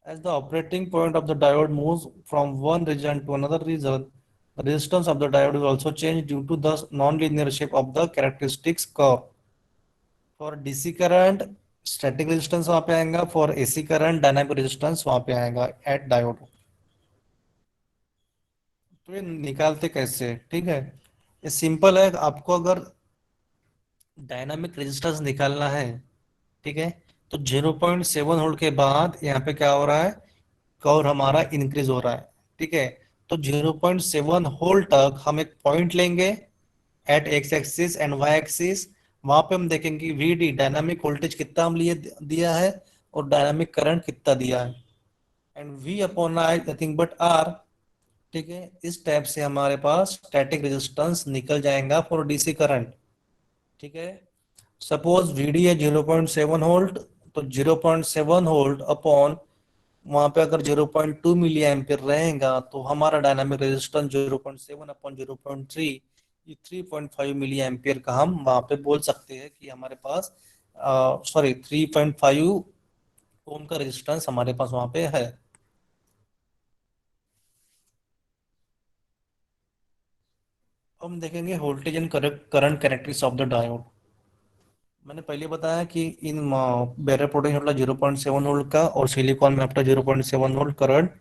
As the operating point of the diode moves from one region to another region, the resistance of the diode will also change due to the non-linear shape of the characteristics curve। For DC current static resistance वहां पे आएगा, for AC current dynamic resistance वहां पे आएगा eight diode. तो ये निकालते कैसे? ठीक है, ये सिंपल है। आपको अगर डायनामिक रेजिस्टेंस निकालना है, ठीक है, तो 0.7 वोल्ट के बाद यहाँ पे क्या हो रहा है, कर्व हमारा इंक्रीज हो रहा है। ठीक है, तो 0.7 वोल्ट तक हम एक पॉइंट लेंगे at X axis and Y axis. वहां पे हम देखेंगे वीडी डायनामिक वोल्टेज कितना हम लिए दिया है और डायनामिक करंट कितना दिया है, and V upon I nothing but R. ठीक है, इस टाइप से हमारे पास स्टैटिक रेजिस्टेंस निकल जाएगा फॉर डीसी करंट। ठीक है, सपोज वीडी है 0.7 वोल्ट, तो 0.7 वोल्ट अपॉन वहां पे अगर 0.2 मिली एम्पियर रहेगा तो हमारा डायनामिक रेजिस्टेंस 0.7 अपॉन 0.3, ये 3.5 मिली एम्पियर का हम वहां पे बोल सकते हैं कि हमारे पास, सॉरी 3.5 ओम का रेजिस्टेंस हमारे पास वहां पे है। अब हम देखेंगे voltage and current characteristics of the diode. मैंने पहले बताया कि इन बैरियर पोटेंशियल 0.7 वोल्ट का और सिलिकॉन में आपका 0.7 वोल्ट करंट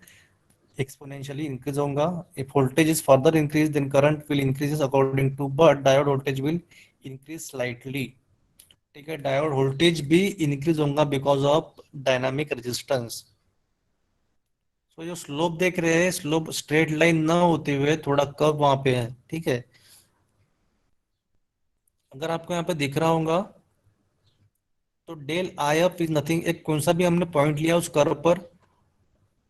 exponentially increase होगा। if voltage is further increased then current will increases according to, but diode voltage will increase slightly। ठीक है, डायोड वोल्टेज भी इंक्रीज होगा बिकॉज ऑफ डायनामिक रेजिस्टेंस। तो जो स्लोप देख रहे हैं, स्लोप स्ट्रेट लाइन ना होते हुए थोड़ा कर्व वहां पे है। ठीक है, अगर आपको यहाँ पे दिख रहा होगा तो del I up is nothing, एक कौन सा भी हमने पॉइंट लिया उस कर्व पर,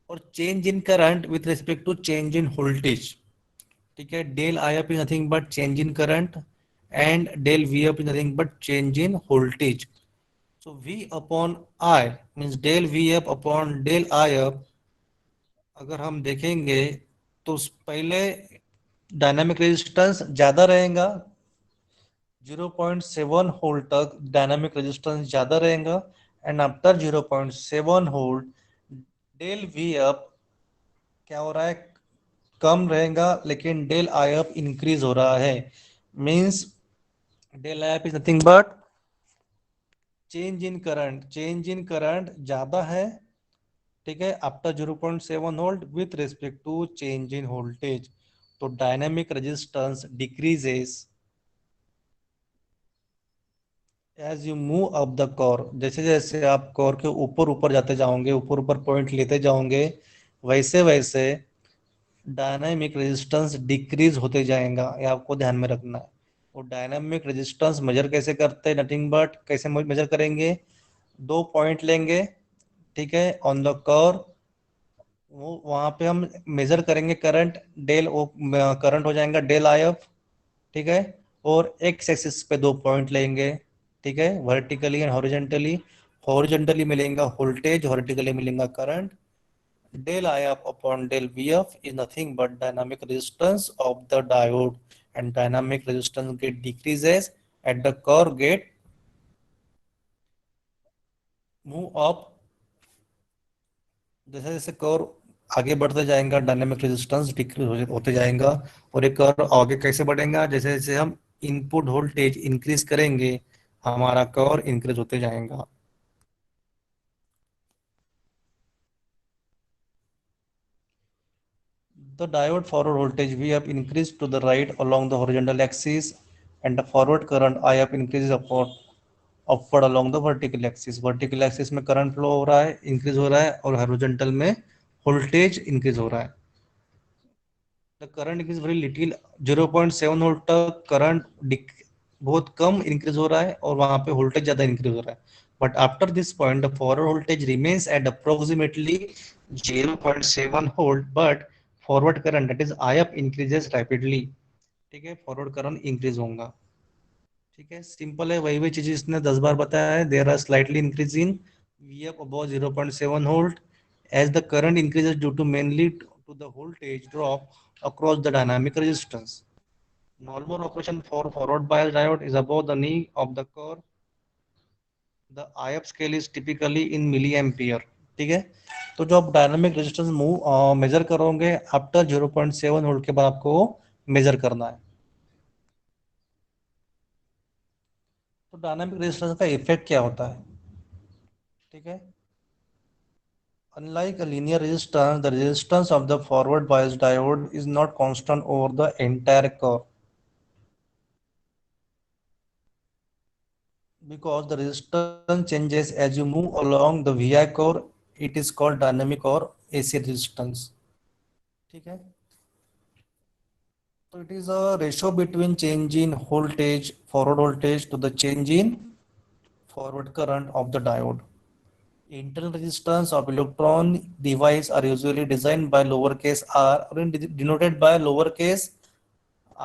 और change in current with respect to change in voltage. ठीक है, del I up is nothing but change in current and del V F is nothing but change in voltage. So V upon I means del V up upon del I up अगर हम देखेंगे तो पहले dynamic resistance ज्यादा रहेगा, 0.7 volt तक dynamic resistance ज्यादा रहेगा। And after 0.7 volt del V F क्या हो रहा है, कम रहेगा, लेकिन डेल आई अप इंक्रीज हो रहा है। Means del I up is nothing but change in current ज्यादा है, ठीक है, after 0.7 volt with respect to change in voltage. तो dynamic resistance decreases as you move up the curve. जैसे जैसे आप कोर के ऊपर ऊपर जाते जाओगे, ऊपर ऊपर पॉइंट लेते जाओगे, वैसे वैसे डायनामिक रेजिस्टेंस डिक्रीज होते जाएगा। ये आपको ध्यान में रखना है। वो डायनामिक रेजिस्टेंस मेजर कैसे करते हैं, नथिंग बट कैसे मेजर करेंगे, दो पॉइंट लेंगे, ठीक है, ऑन द कर्व। वो वहां पे हम मेजर करेंगे करंट, डेल वो करंट हो जाएगा डेल आई एफ, ठीक है। और एक्स एक्सिस पे दो पॉइंट लेंगे, ठीक है, वर्टिकली एंड हॉरिजेंटली। हॉरिजेंटली मिलेगा वोल्टेज, वर्टिकली मिलेगा current. Del IF upon del VF is nothing but dynamic resistance of the diode, and dynamic resistance get decreases at the curve get move up। जैसे जैसे curve आगे बढ़ते जाएगा dynamic resistance decrease होते जाएगा। और एक कर्व आगे कैसे बढ़ेगा, जैसे जैसे हम इनपुट वोल्टेज इंक्रीज करेंगे, हमारा कर्व इंक्रीज होते जाएगा। The diode forward voltage VF increased to the right along the horizontal axis, and the forward current IF increases upward along the vertical axis। Vertical axis में current flow हो रहा है, increase हो रहा है, और हॉरिजॉन्टल में वोल्टेज इंक्रीज हो रहा है। The current is very little, 0.7 volt तक करंट बहुत कम इंक्रीज हो रहा है, और वहां पे वोल्टेज ज्यादा इंक्रीज हो रहा है। But after this point the forward voltage remains at approximately 0.7 volt, but forward current that is I up increases rapidly. ठीक है, फॉरवर्ड करंट इंक्रीज होगा। ठीक है, सिंपल है, वही वही चीज इसने 10 बार बताया है। There are slightly increase in V F above 0.7 volt as the current increases due to mainly to the voltage drop across the dynamic resistance। Normal operation for forward bias diode is above the knee of the curve। The IF scale is typically in milliampere। ठीक है, तो जो आप dynamic resistance move major करोगे after 0.7 volt के बाद आपको major करना है। तो डायनामिक रेजिस्टेंस का इफेक्ट क्या होता है, ठीक है। Unlike a linear resistance, the resistance of the forward bias diode is not constant over the entire curve, because the resistance changes as you move along the VI curve। It is called dynamic or AC resistance। ठीक है, तो it is a ratio between change in voltage, forward voltage, to the change in forward current of the diode। Internal resistance of electron device are usually designed by lowercase r or denoted by lowercase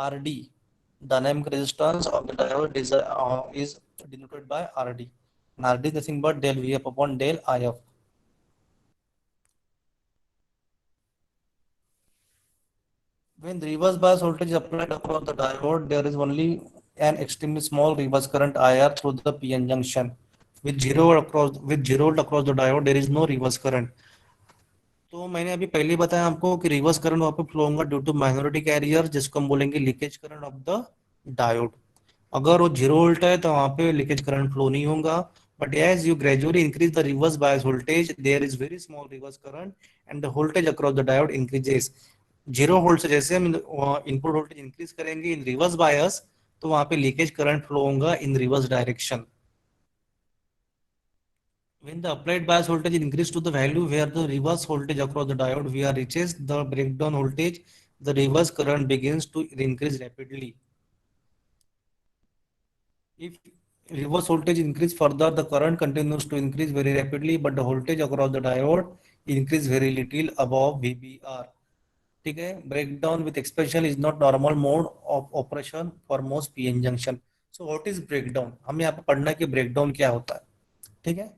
RD। Dynamic resistance of the diode is denoted by RD, and RD is nothing but del VF upon del IF। When the reverse bias voltage is applied across the diode, there is only an extremely small reverse current IR through the PN junction। With zero volt across the diode, there is no reverse current। तो मैंने अभी पहले ही बताया आपको कि reverse current वहां पे flow होगा ड्यू टू माइनॉरिटी कैरियर, जिसको हम बोलेंगे leakage current of the diode. अगर वो 0 वोल्ट है तो वहां पे लीकेज करंट फ्लो नहीं होगा। But as you gradually increase the reverse bias voltage, there is very small reverse current and the voltage across the diode increases. 0 volt से जैसे हम इनपुट वोल्टेज इंक्रीज करेंगे इन रिवर्स बायस, तो वहां पे लीकेज करंट फ्लो होगा in reverse direction. When the applied bias voltage increases to the value where the reverse voltage across the diode VR reaches the breakdown voltage, the reverse current begins to increase rapidly। If reverse voltage increase further, the current continues to increase very rapidly, but the voltage across the diode increase very little above VBR। ठीक है, breakdown with expansion is not normal mode of operation for most PN junction। So what is breakdown? हमें यहाँ पे पढ़ना है कि breakdown क्या होता है, ठीक है।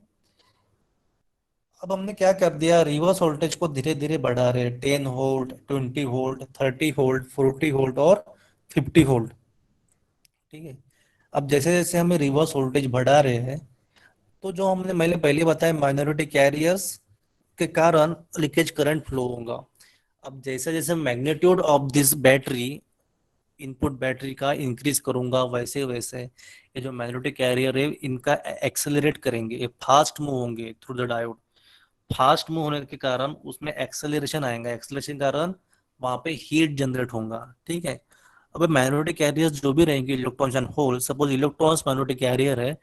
अब हमने क्या कर दिया, रिवर्स वोल्टेज को धीरे धीरे बढ़ा रहे हैं, 10 वोल्ट, 20 वोल्ट, 30 वोल्ट, 40 वोल्ट और 50 वोल्ट। ठीक है। अब जैसे जैसे हमें रिवर्स वोल्टेज बढ़ा रहे हैं, तो जो हमने मैंने पहले बताया माइनॉरिटी कैरियर्स के कारण लीकेज करंट फ्लो होगा। अब जैसे जैसे magnitude of this battery, input battery का इंक्रीज करूंगा, वैसे वैसे ये जो मैग्नेटिक कैरियर है इनका एक्सेलरेट करेंगे, ये फास्ट मूव होंगे through the diode. Fast move होने के कारण उसमें एक्सेलरेशन आएगा, एक्सेलरेशन के कारण वहां पे हीट जनरेट होगा। ठीक है। अब मैग्नेटिक कैरियर जो भी रहेंगे, electrons and hole, suppose electrons magnetic carrier है,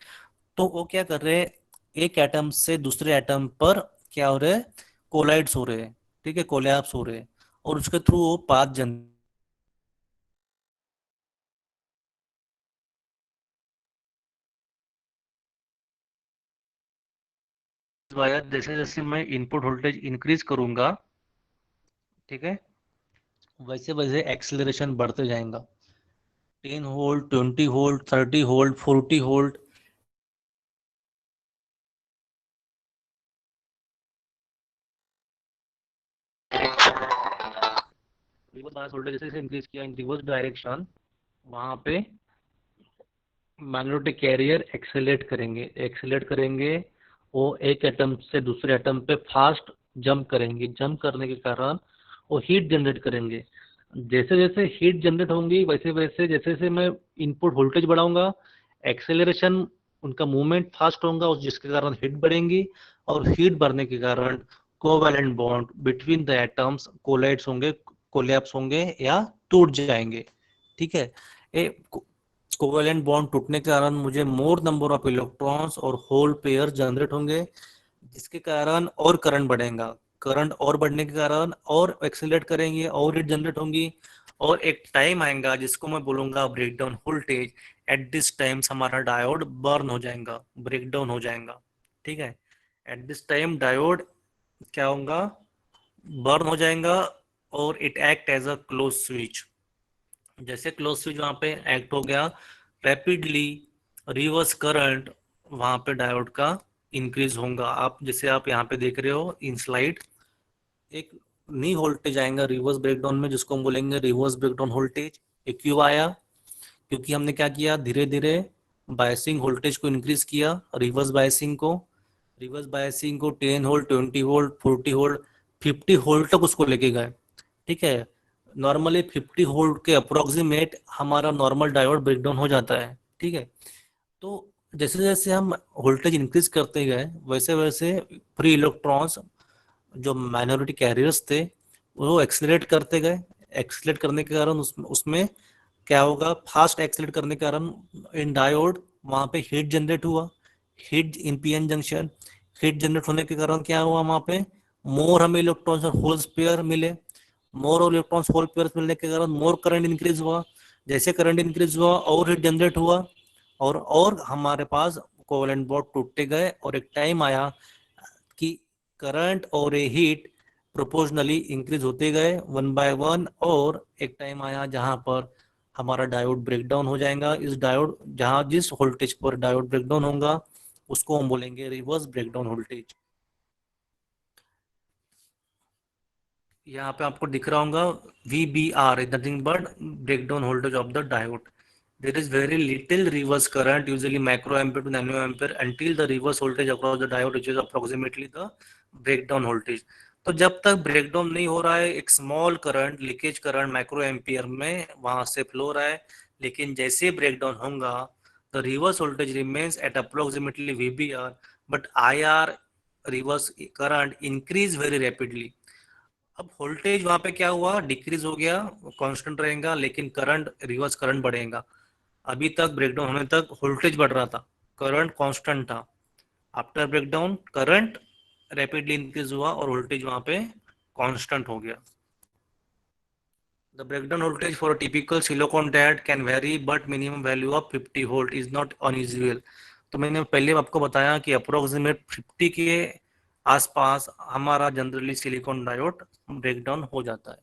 तो वो क्या कर रहे हैं, एक एटम से दूसरे एटम पर क्या हो रहे हैं, कोलाइड्स हो रहे हैं। ठीक है, कोलैप्स हो रहे हैं, और उसके थ्रू वो पाथ जन वायर, जैसे जैसे मैं इनपुट वोल्टेज इंक्रीज करूंगा, ठीक है, वैसे वैसे एक्सेलरेशन बढ़ते जाएगा। 10 volt, 20 volt, 30 volt, 40 volt. Reverse bias voltage जैसे जैसे इंक्रीज किया इन रिवर्स डायरेक्शन, वहां पे मैग्नेटिक कैरियर एक्सेलेट करेंगे। वो एक एटम से दूसरे एटम पे फास्ट जंप करेंगे, जंप करने के कारण वो हीट जनरेट करेंगे। जैसे जैसे हीट जनरेट होंगी, वैसे वैसे जैसे जैसे मैं इनपुट वोल्टेज बढ़ाऊंगा, एक्सेलरेशन, उनका मूवमेंट फास्ट होगा, उस जिसके कारण हीट बढ़ेंगी। और हीट बढ़ने के कारण covalent bond between the atoms collides होंगे, कोलैप्स होंगे या टूट जाएंगे। ठीक है। ए कोवेलेंट बॉन्ड टूटने के कारण मुझे मोर नंबर ऑफ इलेक्ट्रॉन्स और होल पेयर जनरेट होंगे, जिसके कारण और करंट बढ़ेगा। करंट और बढ़ने के कारण और एक्सेलरेट करेंगे और हीट जनरेट होंगी। और एक टाइम आएगा जिसको मैं बोलूंगा breakdown voltage. At this times हमारा डायोड बर्न हो जाएगा, ब्रेकडाउन हो जाएगा। ठीक है। एट दिस टाइम डायोड क्या होगा, बर्न हो जाएगा, और it act as a close switch. जैसे क्लोज स्विच वहां पे एक्ट हो गया, रैपिडली रिवर्स करंट वहां पे डायोड का इंक्रीज होगा। आप जैसे आप यहाँ पे देख रहे हो इन स्लाइड, एक नी वोल्टेज आएगा रिवर्स ब्रेकडाउन में, जिसको हम बोलेंगे रिवर्स ब्रेकडाउन वोल्टेज। ये क्यों आया, क्योंकि हमने क्या किया, धीरे धीरे बायसिंग वोल्टेज को इंक्रीज किया, रिवर्स बायसिंग को 10 वोल्ट, 20 वोल्ट, 40 वोल्ट, 50 वोल्ट तक उसको लेके गए। ठीक है। नॉर्मली 50 वोल्ट के अप्रोक्सीमेट हमारा नॉर्मल डायोड ब्रेकडाउन हो जाता है। ठीक है। तो जैसे जैसे हम वोल्टेज इंक्रीज करते गए, वैसे वैसे फ्री इलेक्ट्रॉन्स जो माइनॉरिटी कैरियर्स थे वो एक्सीलरेट करते गए। एक्सीलरेट करने के कारण उसमें क्या होगा, फास्ट एक्सीलरेट करने के कारण इन डायोड वहां पे हीट जनरेट हुआ, heat in PN junction. Heat generate होने के कारण क्या हुआ, वहां पे मोर हमें इलेक्ट्रॉन्स और होल्स पेयर मिले। मोर और इलेक्ट्रॉन्स होल पेयर मिलने के कारण मोर करंट इंक्रीज हुआ। जैसे करंट इंक्रीज हुआ और हीट जनरेट हुआ, और हमारे पास कोवेलेंट बॉन्ड टूटते गए, और एक टाइम आया कि करंट और ये हीट प्रोपोर्शनली इंक्रीज होते गए वन बाय वन, और एक टाइम आया जहां पर हमारा डायोड ब्रेकडाउन हो जाएगा। इस डायोड जहां जिस वोल्टेज पर डायोड ब्रेकडाउन होगा उसको हम बोलेंगे रिवर्स ब्रेकडाउन वोल्टेज। यहाँ पे आपको दिख रहा होगा VBR is nothing but breakdown voltage of the diode. There is very little reverse current, usually microampere to nanoampere, until the reverse voltage across the diode which is approximately the breakdown voltage. तो जब तक breakdown नहीं हो रहा है, एक small current, leakage current micro ampere में वहां से फ्लो हो रहा है। लेकिन जैसे ब्रेकडाउन होगा, the reverse voltage remains at approximately VBR, but IR reverse current increase very rapidly. अब वोल्टेज वहां पे क्या हुआ, डिक्रीज हो गया, कांस्टेंट रहेगा, लेकिन करंट, रिवर्स करंट बढ़ेगा। अभी तक ब्रेकडाउन होने तक वोल्टेज बढ़ रहा था, करंट कांस्टेंट था। After breakdown current rapidly increase हुआ और वोल्टेज वहां पे कांस्टेंट हो गया। The breakdown voltage for a typical silicon diode can vary, but minimum value of 50 volt is not unusual. तो मैंने पहले आपको बताया कि अप्रोक्सीमेट 50 के आसपास हमारा जनरली सिलिकॉन डायोड ब्रेकडाउन हो जाता है।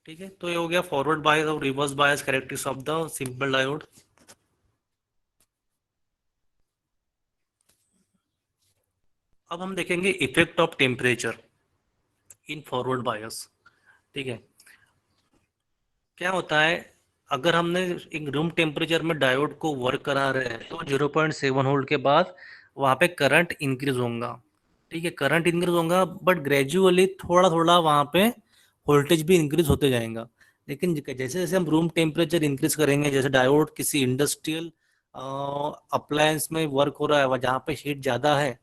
ठीक है। तो ये हो गया फॉरवर्ड बायस और reverse bias characteristics of the simple diode. अब हम देखेंगे effect of temperature in forward bias. ठीक है, क्या होता है, अगर हमने एक रूम टेम्परेचर में डायोड को वर्क करा रहे हैं तो 0.7 वोल्ट के बाद वहाँ पे करंट इंक्रीज होगा। ठीक है, करंट इंक्रीज होगा बट ग्रेजुअली थोड़ा थोड़ा वहाँ पे वोल्टेज भी इंक्रीज होते जाएगा। लेकिन जैसे जैसे हम रूम टेम्परेचर इंक्रीज करेंगे, जैसे डायोड किसी इंडस्ट्रियल अप्लायंस में वर्क हो रहा है जहाँ पे हीट ज़्यादा है,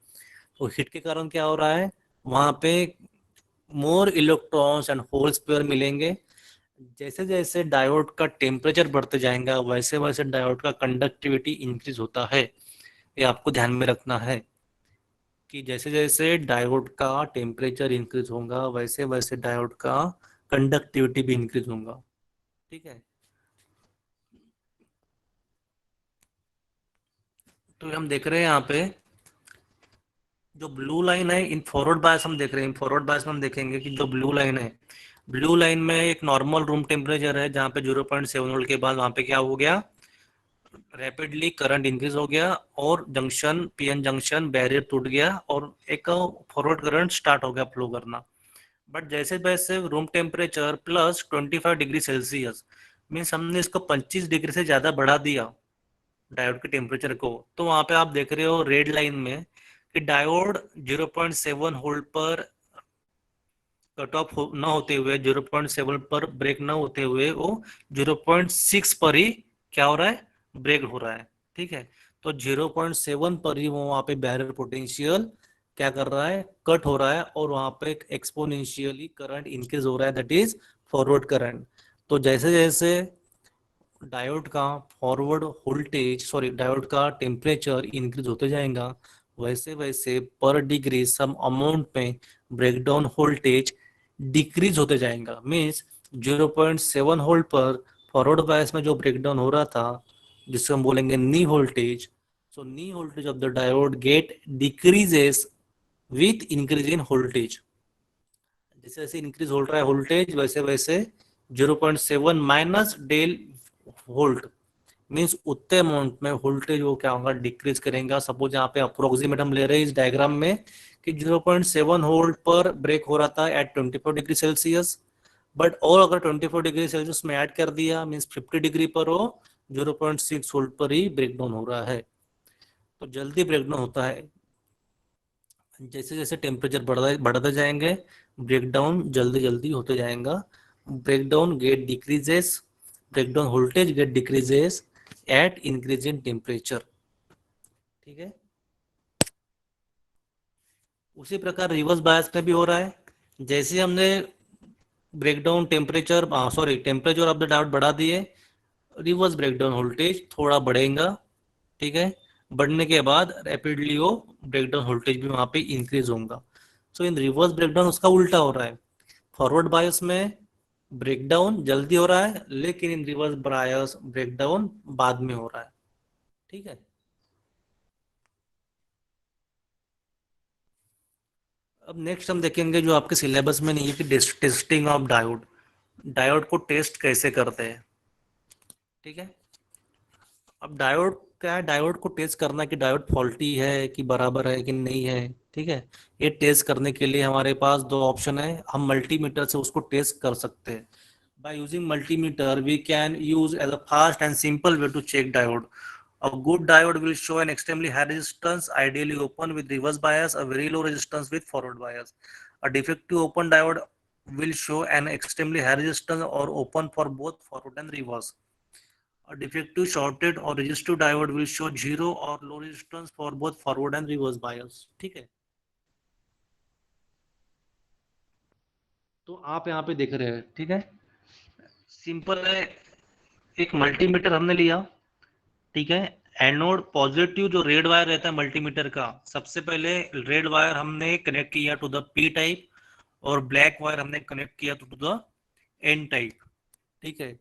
तो हीट के कारण क्या हो रहा है, वहाँ पे मोर इलेक्ट्रॉन्स एंड होल्स पेयर मिलेंगे। जैसे जैसे डायोड का टेम्परेचर बढ़ते जाएगा वैसे वैसे डायोड का कंडक्टिविटी इंक्रीज होता है। ये आपको ध्यान में रखना है कि जैसे जैसे डायोड का टेम्परेचर इंक्रीज होगा वैसे वैसे डायोड का कंडक्टिविटी भी इंक्रीज होगा। ठीक है, तो हम देख रहे हैं यहाँ पे जो ब्लू लाइन है इन फॉरवर्ड बायस हम देख रहे हैं, इन फॉरवर्ड बायस में हम देखेंगे कि जो ब्लू लाइन है, ब्लू लाइन में एक नॉर्मल रूम टेम्परेचर है जहाँ पे 0.7 वोल्ट के बाद वहाँ पे क्या हो गया, रैपिडली करंट इंक्रीज हो गया और जंक्शन पीएन जंक्शन बैरियर टूट गया और एक फॉरवर्ड करंट स्टार्ट हो गया फ्लो करना। बट जैसे वैसे room temperature +25 degree Celsius, means हमने इसको 25 डिग्री से ज़्यादा बढ़ा दिया डायोड के टेम्परेचर को, तो वहाँ पे आप देख रहे हो रेड लाइन में कि डायोड 0.7 वोल्ट पर कट ऑफ न होते हुए, 0.7 पर ब्रेक न होते हुए वो 0.6 पर ही क्या हो रहा है, ब्रेक हो रहा है। ठीक है, तो 0.7 पर ही वो वहाँ पे बैरियर पोटेंशियल क्या कर रहा है, कट हो रहा है और वहाँ पे एक्सपोनेंशियली करंट इंक्रीज हो रहा है, दैट इज फॉरवर्ड करंट। तो जैसे जैसे डायोड का फॉरवर्ड वोल्टेज सॉरी डायोड का टेम्परेचर इंक्रीज होते जाएगा वैसे वैसे पर डिग्री सम अमाउंट में ब्रेकडाउन वोल्टेज डिक्रीज होते जाएगा। मीन्स 0.7 वोल्ट पर फॉरवर्ड बायस में जो ब्रेकडाउन हो रहा था जिसको हम बोलेंगे knee voltage, so knee voltage of the diode get decreases with increase in voltage. जैसे जैसे इंक्रीज हो रहा है वोल्टेज वैसे वैसे 0.7 माइनस डेल वोल्ट, मीन्स उतने अमाउंट में वोल्टेज वो क्या होगा, डिक्रीज करेगा। सपोज यहाँ पे अप्रोक्सीमेट हम ले रहे हैं इस डायग्राम में कि 0.7 वोल्ट पर ब्रेक हो रहा था एट 24 डिग्री सेल्सियस, बट और अगर 24 डिग्री सेल्सियस में ऐड कर दिया मीन्स 50 डिग्री पर हो 0.6 वोल्ट पर ही ब्रेक डाउन हो रहा है। तो जल्दी ब्रेक डाउन होता है, जैसे जैसे टेम्परेचर बढ़ते जाएंगे ब्रेक डाउन जल्दी जल्दी होते जाएगा। Break down get decreases, break down voltage get decreases at increase in temperature. ठीक है, उसी प्रकार रिवर्स बायस में भी हो रहा है। जैसे हमने breakdown temperature sorry temperature of the diode बढ़ा दिए, रिवर्स ब्रेकडाउन वोल्टेज थोड़ा बढ़ेगा। ठीक है, बढ़ने के बाद रैपिडली वो ब्रेकडाउन वोल्टेज भी वहां पे इंक्रीज होगा। सो इन रिवर्स ब्रेकडाउन उसका उल्टा हो रहा है, फॉरवर्ड बायस में ब्रेकडाउन जल्दी हो रहा है लेकिन इन रिवर्स बायस ब्रेकडाउन बाद में हो रहा है। ठीक है, अब नेक्स्ट हम देखेंगे जो आपके सिलेबस में नहीं है कि टेस्टिंग ऑफ डायोड, डायोड को टेस्ट कैसे करते हैं। ठीक है, अब डायोड क्या है, डायोड को टेस्ट करना कि डायोड फॉल्टी है कि बराबर है कि नहीं है। ठीक है, ये टेस्ट करने के लिए हमारे पास दो ऑप्शन है, हम मल्टीमीटर से उसको टेस्ट कर सकते हैं। By using multimeter we can use as a fast and simple way to check diode. A good diode will show an extremely high resistance, ideally open with reverse bias, a very low resistance with forward bias. A defective open diode will show an extremely high resistance or open for both forward and reverse. A defective shorted or resistive diode will show zero or low resistance for both forward and reverse bias. ठीक है, तो आप यहाँ पे देख रहे हैं। ठीक है, सिंपल है, एक मल्टीमीटर हमने लिया। ठीक है, एनोड पॉजिटिव जो रेड वायर रहता है मल्टीमीटर का, सबसे पहले रेड वायर हमने कनेक्ट किया टू द पी टाइप और ब्लैक वायर हमने कनेक्ट किया टू द एन टाइप। ठीक है,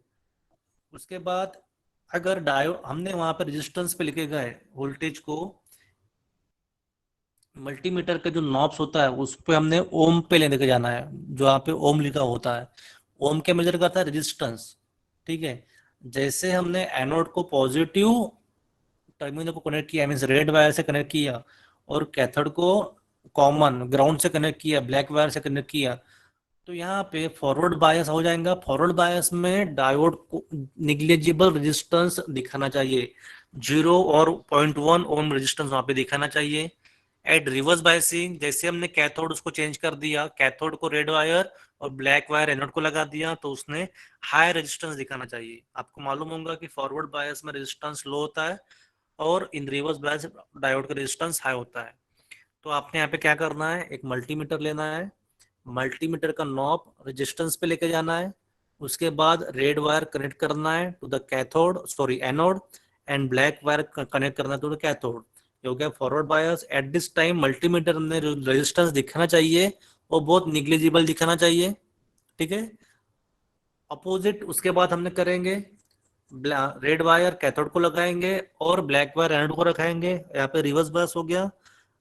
उसके बाद अगर डायो हमने वहां पर रेजिस्टेंस पे लिखे गए वोल्टेज को, मल्टीमीटर का जो नॉब्स होता है उस पे हमने ओम पे लेने के जाना है, जो यहाँ पे ओम लिखा होता है, ओम के मेजर करता है रेजिस्टेंस। ठीक है, जैसे हमने एनोड को पॉजिटिव टर्मिनल को कनेक्ट किया मीन्स रेड वायर से कनेक्ट किया और कैथोड को कॉमन ग्राउंड से कनेक्ट किया, ब्लैक वायर से कनेक्ट किया, तो यहाँ पे फॉरवर्ड बायस हो जाएगा। फॉरवर्ड बायस में डायोड को निग्लिजिबल रेजिस्टेंस दिखाना चाहिए, 0 और 0.1 ओम रेजिस्टेंस वहां पे दिखाना चाहिए। एट रिवर्स बायसिंग, जैसे हमने कैथोड उसको चेंज कर दिया, कैथोड को रेड वायर और ब्लैक वायर एनोड को लगा दिया, तो उसने हाई रेजिस्टेंस दिखाना चाहिए। आपको मालूम होगा कि फॉरवर्ड बायस में रेजिस्टेंस लो होता है और इन रिवर्स बायस डायोड का रेजिस्टेंस हाई होता है। तो आपने यहाँ पे क्या करना है, एक मल्टीमीटर लेना है, मल्टीमीटर का नॉब रेजिस्टेंस पे लेके जाना है, उसके बाद रेड वायर कनेक्ट करना है to the cathode sorry anode, and black wire connect करना है टू द कैथोड। ये हो गया forward bias. At this time multimeter में रेजिस्टेंस दिखाना चाहिए और बहुत निग्लिजिबल दिखाना चाहिए, ठीक है। अपोजिट उसके बाद हमने करेंगे, रेड वायर कैथोड को लगाएंगे और ब्लैक वायर एनोड को रखाएंगे। यहाँ पे रिवर्स बायस हो गया।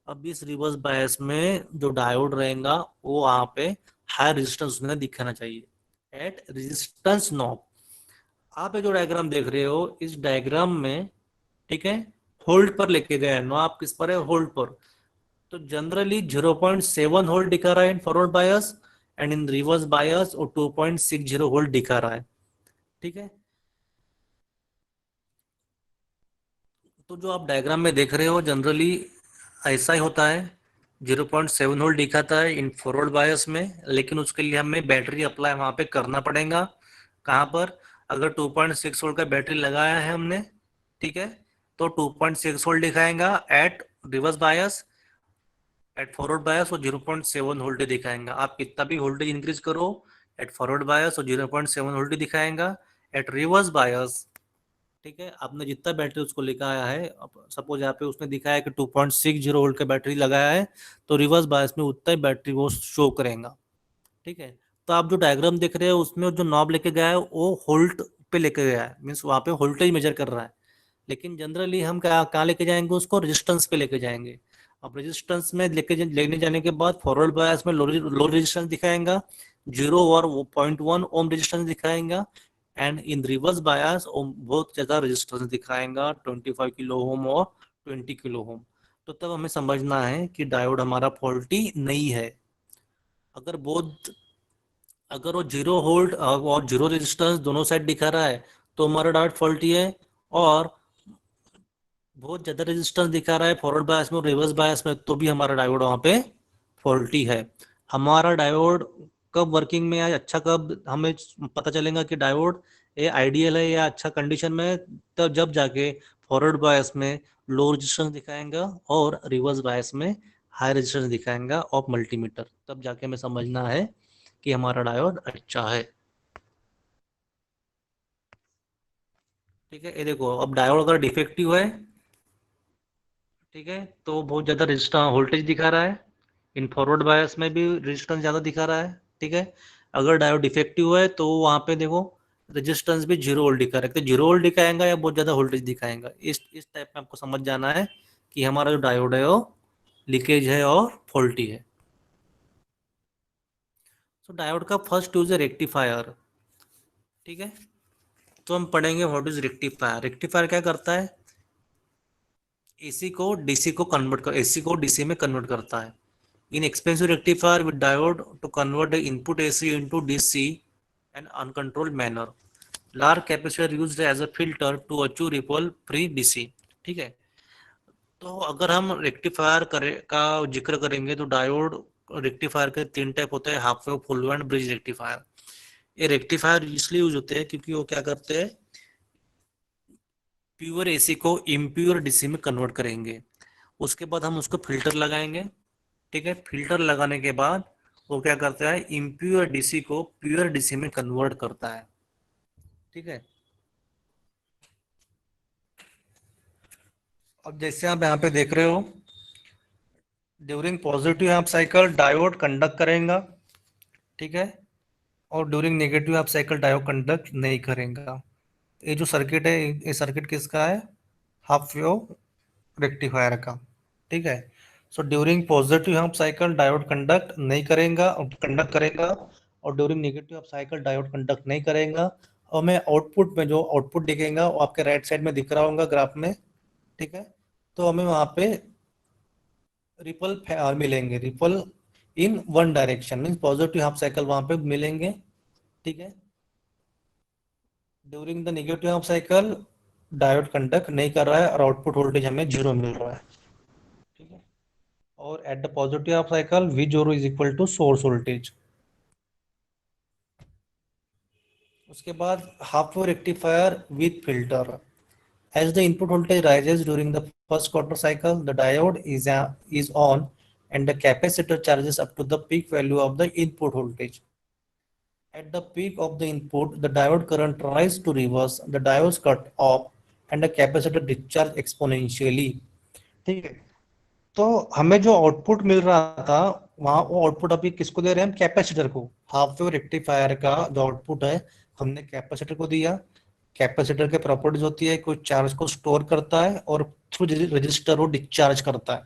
अब इस रिवर्स बायस में जो डायोड रहेगा वो वहां पे हाई रेजिस्टेंस में दिखाना चाहिए एट रेजिस्टेंस नॉब। आप ये जो डायग्राम देख रहे हो, इस डायग्राम में, ठीक है, होल्ड पर लेके गए हैं, नॉब किस पर है, होल्ड पर। तो जनरली 0.7 होल्ड दिखा रहा है इन forward bias, and in reverse बायस वो 2.60 होल्ड दिखा रहा है, ठीक है। तो जो आप डायग्राम में देख रहे हो जनरली ऐसा ही होता है, 0.7 वोल्ट दिखाता है इन फॉरवर्ड बायस में, लेकिन उसके लिए हमें बैटरी अप्लाई वहां पे करना पड़ेगा। कहाँ पर, अगर 2.6 वोल्ट का बैटरी लगाया है हमने, ठीक है, तो 2.6 वोल्ट दिखाएगा at reverse bias. At forward bias वो 0.7 वोल्ट दिखाएगा। आप कितना भी वोल्टेज इंक्रीज करो, एट फॉरवर्ड बायस वो 0.7 वोल्ट दिखाएगा। एट रिवर्स बायस, ठीक है, आपने जितना बैटरी उसको लिखाया है, सपोज यहाँ पे उसने दिखाया है कि 2.60 वोल्ट का बैटरी लगाया है, तो रिवर्स बायस में उतना ही बैटरी वो शो करेगा, ठीक है। तो आप जो डायग्राम देख रहे हो उसमें जो नॉब लेके गया है वो होल्ट पे लेके गया है, मीन्स वहाँ पे वोल्टेज मेजर कर रहा है। लेकिन जनरली हम क्या कहाँ लेके जाएंगे उसको, रेजिस्टेंस पे लेके जाएंगे। अब रेजिस्टेंस में लेने जाने के बाद फॉरवर्ड बायस में लो रेजिस्टेंस दिखाएगा, 0 और 0.1 ओम रेजिस्टेंस दिखाएगा, एंड इन रिवर्स बायस बहुत ज्यादा रेजिस्टेंस दिखाएगा, 25 किलो ओम और 20 किलो ओम। तो तब हमें समझना है कि डायोड हमारा फॉल्टी नहीं है। अगर बहुत अगर वो 0 वोल्ट और 0 रेजिस्टेंस दोनों साइड दिखा रहा है तो हमारा डायोड फॉल्टी है, और बहुत ज्यादा रेजिस्टेंस दिखा रहा है फॉरवर्ड बायस में और रिवर्स बायस में तो भी हमारा डायोड वहां पे फॉल्टी है। हमारा डायोड कब वर्किंग में है, अच्छा कब हमें पता चलेगा कि डायोड ये आइडियल है या अच्छा कंडीशन में है, तब जब जाके फॉरवर्ड बायस में लो रेजिस्टेंस दिखाएगा और रिवर्स बायस में हाई रेजिस्टेंस दिखाएगा ऑफ मल्टीमीटर, तब जाके हमें समझना है कि हमारा डायोड अच्छा है, ठीक है। ये देखो, अब डायोड अगर डिफेक्टिव है, ठीक है, तो बहुत ज़्यादा रेजिस्टेंस वोल्टेज दिखा रहा है, इन फॉरवर्ड बायस में भी रेजिस्टेंस ज़्यादा दिखा रहा है, ठीक है। अगर डायोड डिफेक्टिव है तो वहाँ पे देखो रेजिस्टेंस भी 0 वोल्ट दिखा रहा है, तो 0 वोल्ट दिखाएगा या बहुत ज़्यादा वोल्टेज दिखाएगा, इस टाइप में आपको समझ जाना है कि हमारा जो डायोड है वो लीकेज है और फॉल्टी है। तो डायोड का फर्स्ट यूज है रेक्टिफायर, ठीक है। तो हम पढ़ेंगे व्हाट इज रेक्टिफायर। रेक्टिफायर क्या करता है, एसी को डीसी में कन्वर्ट करता है। Inexpensive rectifier with diode to convert the input AC into DC an uncontrolled manner. Large capacitor used as a filter to achieve ripple free DC, ठीक है। तो अगर हम रेक्टिफायर करे का जिक्र करेंगे तो डायोड रेक्टिफायर के तीन टाइप होते हैं, half wave, full wave and bridge rectifier. ये रेक्टिफायर इसलिए यूज होते हैं क्योंकि वो क्या करते हैं, प्योर एसी को इम्प्योर डीसी में कन्वर्ट करेंगे। उसके बाद हम उसको फिल्टर लगाएंगे, ठीक है। फिल्टर लगाने के बाद वो क्या करता है, इम्प्योर डीसी को प्योर डीसी में कन्वर्ट करता है, ठीक है। अब जैसे आप यहाँ पे देख रहे हो, during positive half cycle diode conduct करेगा, ठीक है, और during negative half cycle diode conduct नहीं करेगा। ये जो सर्किट है, ये सर्किट किसका है, हाफ वेव रेक्टिफायर का, ठीक है। So during positive half cycle diode conduct करेगा, और during negative half cycle diode conduct नहीं करेगा। और मैं आउटपुट में जो आउटपुट दिखेगा वो आपके राइट साइड में दिख रहा होगा ग्राफ में, ठीक है। तो हमें वहां पे रिपल मिलेंगे, ripple in one direction means positive half cycle वहां पे मिलेंगे। ठीक है, during the negative half cycle diode conduct नहीं कर रहा है और आउटपुट वोल्टेज हमें जीरो मिल रहा है। ठीक है, और at the positive half cycle V zero is equal to source voltage. उसके बाद half wave rectifier with filter. As the input voltage rises during the first quarter cycle, the diode is on and the capacitor charges up to the peak value of the input voltage. At the peak of the input, the diode current rises to reverse, the diodes cut off and the capacitor discharge exponentially. ठीक है, तो हमें जो output मिल रहा था वहां, वो output अभी किसको दे रहे हैं हम? कैपेसिटर को। हाफ वेव रेक्टिफायर का जो आउटपुट है हमने कैपेसिटर को दिया। कैपेसिटर के प्रॉपर्टीज होती है, कोई चार्ज को स्टोर करता है और थ्रू रजिस्टर वो डिस्चार्ज करता है।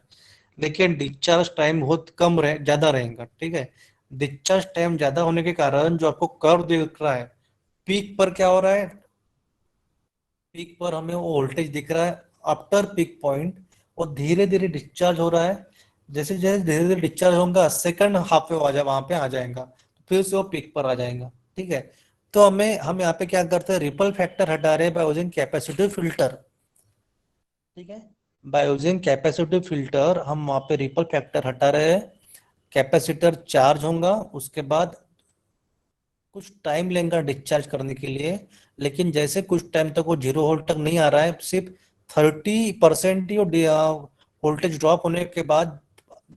लेकिन डिस्चार्ज टाइम बहुत कम रहे, ज्यादा रहेगा। ठीक है, डिस्चार्ज टाइम ज्यादा होने के कारण जो आपको कर्व दिख रहा है, पीक पर क्या हो रहा है, पीक पर हमें वो वोल्टेज दिख रहा है आफ्टर पीक पॉइंट, और धीरे धीरे डिस्चार्ज हो रहा है। जैसे जैसे धीरे धीरे डिस्चार्ज होगा सेकंड हाफ में आ जाए वहां पे आ जाएगा, फिर से वो पीक पर आ जाएगा। ठीक है, तो हम यहाँ पे क्या करते हैं, रिपल फैक्टर हटा रहे हैं बाय यूजिंग कैपेसिटिव फिल्टर। ठीक है, बाय यूजिंग कैपेसिटिव फिल्टर हम वहां पे रिपल फैक्टर हटा रहे हैं। कैपेसिटर चार्ज होगा, उसके बाद कुछ टाइम लेगा डिस्चार्ज करने के लिए। लेकिन जैसे कुछ टाइम तक वो जीरो वोल्ट तक नहीं आ रहा है, सिर्फ 30% ही वोल्टेज ड्रॉप होने के बाद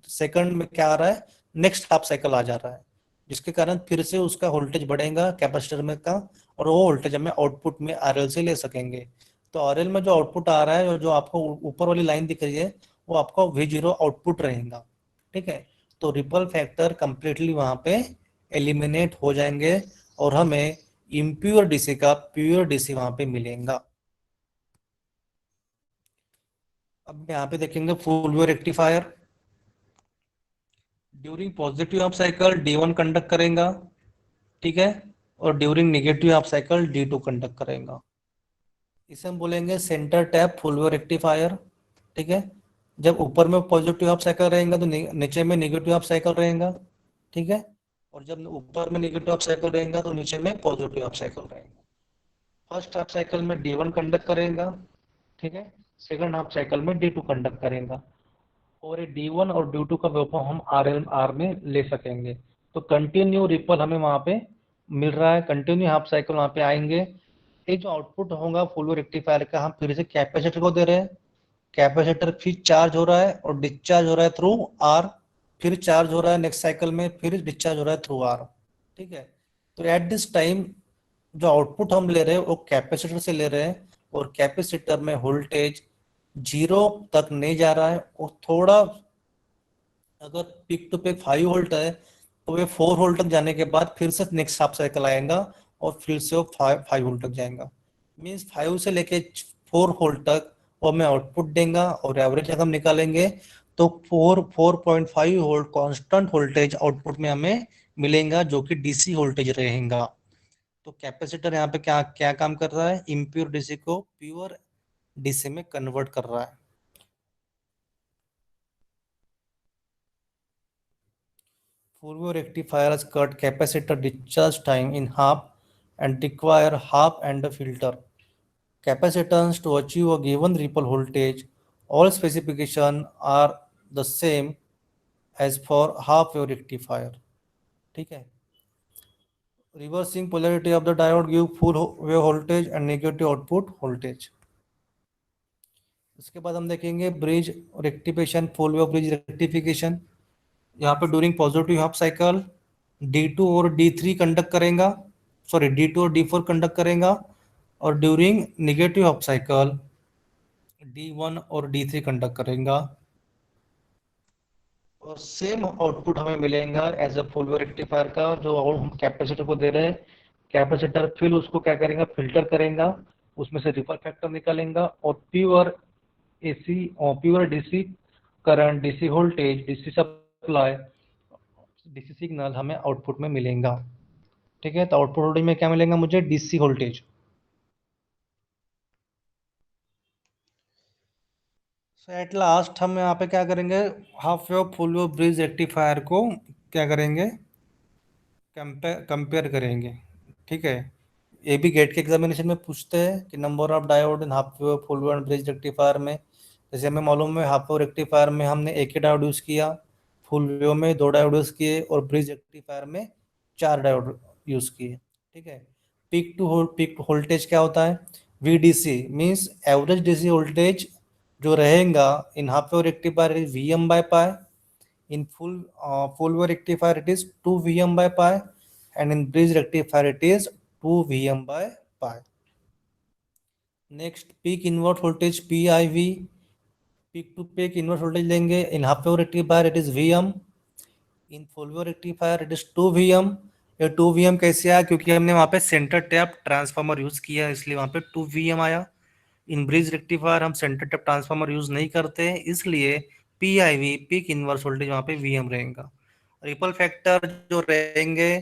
सेकंड में क्या आ रहा है, नेक्स्ट हाफ साइकिल आ जा रहा है, जिसके कारण फिर से उसका वोल्टेज बढ़ेगा कैपेसिटर में का, और वो वोल्टेज हमें आउटपुट में आरएल से ले सकेंगे। तो आरएल में जो आउटपुट आ रहा है और जो आपको ऊपर वाली लाइन दिख रही है, वो आपका वी जीरो आउटपुट रहेगा। ठीक है, तो रिपल फैक्टर कंप्लीटली वहां पे एलिमिनेट हो जाएंगे और हमें इम्प्योर डीसी का प्योर डीसी वहां पे मिलेगा। अब यहाँ पे देखेंगे full wave rectifier. During positive half cycle D1 conduct करेगा। ठीक है, और during negative half cycle D2 conduct करेगा। इसे हम बोलेंगे centre tap full wave rectifier. ठीक है, जब ऊपर में पॉजिटिव हाफ साइकिल रहेगा तो नीचे में नेगेटिव हाफ साइकिल रहेगा। ठीक है, और जब ऊपर में नेगेटिव हाफ साइकिल रहेगा तो नीचे में पॉजिटिव हाफ साइकिल रहेगा। फर्स्ट हाफ साइकिल में D1 कंडक्ट करेगा। ठीक है, सेकंड हाफ साइकिल में D2 कंडक्ट करेगा, और ये D1 और D2 का वेवफॉर्म हम आर में ले सकेंगे। तो कंटिन्यू रिपल हमें वहां पे मिल रहा है, कंटिन्यू हाफ साइकिल वहां पे आएंगे। ये जो आउटपुट होगा फुल रेक्टिफायर का, हम फिर से कैपेसिटर को दे रहे हैं। कैपेसिटर फिर चार्ज हो रहा है और डिस्चार्ज हो रहा है थ्रू आर, फिर चार्ज हो रहा है नेक्स्ट साइकिल में, फिर डिस्चार्ज हो रहा है थ्रू आर। ठीक है, तो एट दिस टाइम जो आउटपुट हम ले रहे हैं वो कैपेसिटर से ले रहे हैं, और कैपेसिटर में वोल्टेज जीरो तक नहीं जा रहा है, वो थोड़ा, अगर पीक टू पीक 5 वोल्ट है तो वे 4 वोल्ट तक जाने के बाद फिर से नेक्स्ट हाफ साइकिल आएगा और फिर से वो 5 वोल्ट तक जाएगा। मीन्स 5 से लेके 4 वोल्ट तक वो हमें आउटपुट देगा, और एवरेज अगर हम निकालेंगे तो 4.5 वोल्ट कांस्टेंट वोल्टेज आउटपुट में हमें मिलेगा, जो कि डीसी वोल्टेज रहेगा। तो कैपेसिटर यहाँ पे क्या क्या काम कर रहा है, इम्प्योर डीसी को प्योर डीसी में कन्वर्ट कर रहा है। Fulvo rectifiers cut capacitor discharge time in half and require half and a filter capacitance to achieve a given ripple voltage. All specifications are the same as for half wave rectifier. ठीक है, reversing polarity of the diode give full wave voltage and negative output voltage. उसके बाद हम देखेंगे bridge rectification, full wave bridge rectification. यहाँ पे during positive half cycle D2 और D3 conduct करेगा, सॉरी D2 और D4 कंडक्ट करेगा, और during negative half cycle D1 और D3 कंडक्ट करेगा। और सेम आउटपुट हमें मिलेगा as a full wave rectifier का, जो हम कैपेसिटर को दे रहे हैं। कैपेसिटर फिर उसको क्या करेगा, फिल्टर करेगा, उसमें से रिपल फैक्टर निकालेगा, और प्योर एसी और pure DC current, DC voltage, DC supply, DC signal हमें आउटपुट में मिलेगा। ठीक है, तो आउटपुट वोल्टेज में क्या मिलेगा मुझे, DC voltage. So at last हम यहाँ पे क्या करेंगे, half wave full wave bridge rectifier को क्या करेंगे, कंपेयर करेंगे। ठीक है, ये भी गेट के एग्जामिनेशन में पूछते हैं कि number of diode in half wave full wave bridge rectifier में। जैसे हमें मालूम है हाफ वेव रेक्टिफायर में हमने एक ही डायोड यूज किया, फुल वेव में दो डायोड यूज किए, और ब्रिज रेक्टिफायर में चार डायोड यूज किए। ठीक है, पीक वोल्टेज क्या होता है, VDC means average DC voltage जो रहेगा in half wave rectifier is Vm/pi, in full wave rectifier it is 2 Vm by pi, and in bridge rectifier it is 2 Vm by pi. Next, peak inverse voltage PIV, peak to peak inverse voltage लेंगे, in half wave rectifier it is Vm, in full wave rectifier it is 2 Vm। ये 2 Vm कैसे आया, क्योंकि हमने वहां पे centre tap transformer use किया इसलिए वहां पे 2 Vm आया। इन ब्रिज रेक्टिफायर हम सेंटर टैप ट्रांसफार्मर यूज नहीं करते हैं, इसलिए PIV पीक इनवर्स वोल्टेज वहां पे Vm रहेगा। रिपल फैक्टर जो रहेंगे